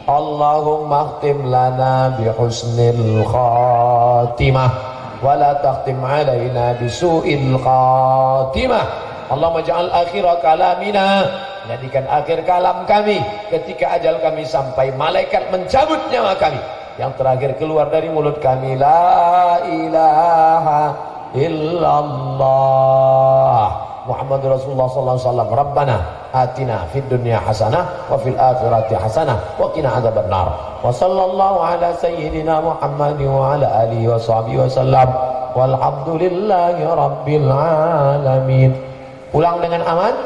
Allahumma khtim lana bihusnil khatimah wala takhtim alaina bisu'il khatimah. Allahumma ja'al akhira kalamina, jadikan akhir kalam kami ketika ajal kami sampai, malaikat mencabut nyawa kami, yang terakhir keluar dari mulut kami, la ilaha illallah Muhammadur Rasulullah sallallahu alaihi wasallam. Rabbana atina fid dunya hasanah wa fil akhirati hasanah wa qina adzabannar. Wa sallallahu ala sayyidina Muhammadin wa ala alihi wa sahbihi wa sallam. Walhamdulillahi rabbil alamin. Pulang dengan aman,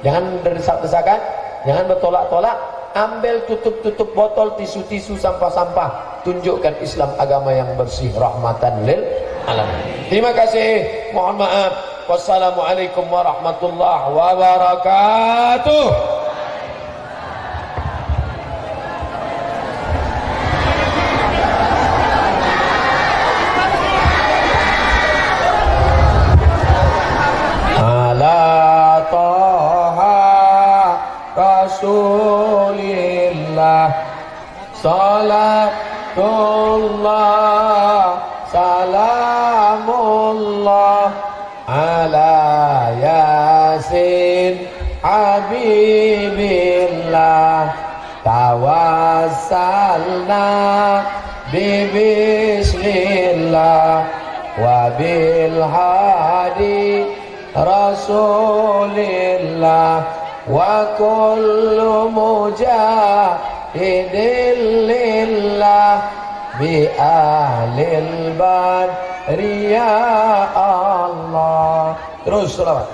jangan berdesak-desakan, jangan bertolak-tolak. Ambil tutup-tutup botol, tisu-tisu, sampah-sampah. Tunjukkan Islam agama yang bersih, rahmatan lil alamin. Terima kasih. Mohon maaf. Wassalamualaikum warahmatullahi wabarakatuh. Ala Taha Rasulillah salatullah salamullah ala Yasin Habibillah tawassalna bismillah wa bil hadi Rasulillah wa kullu mujahidin lillah bi ahlil badri ya Allah. Terus selawat.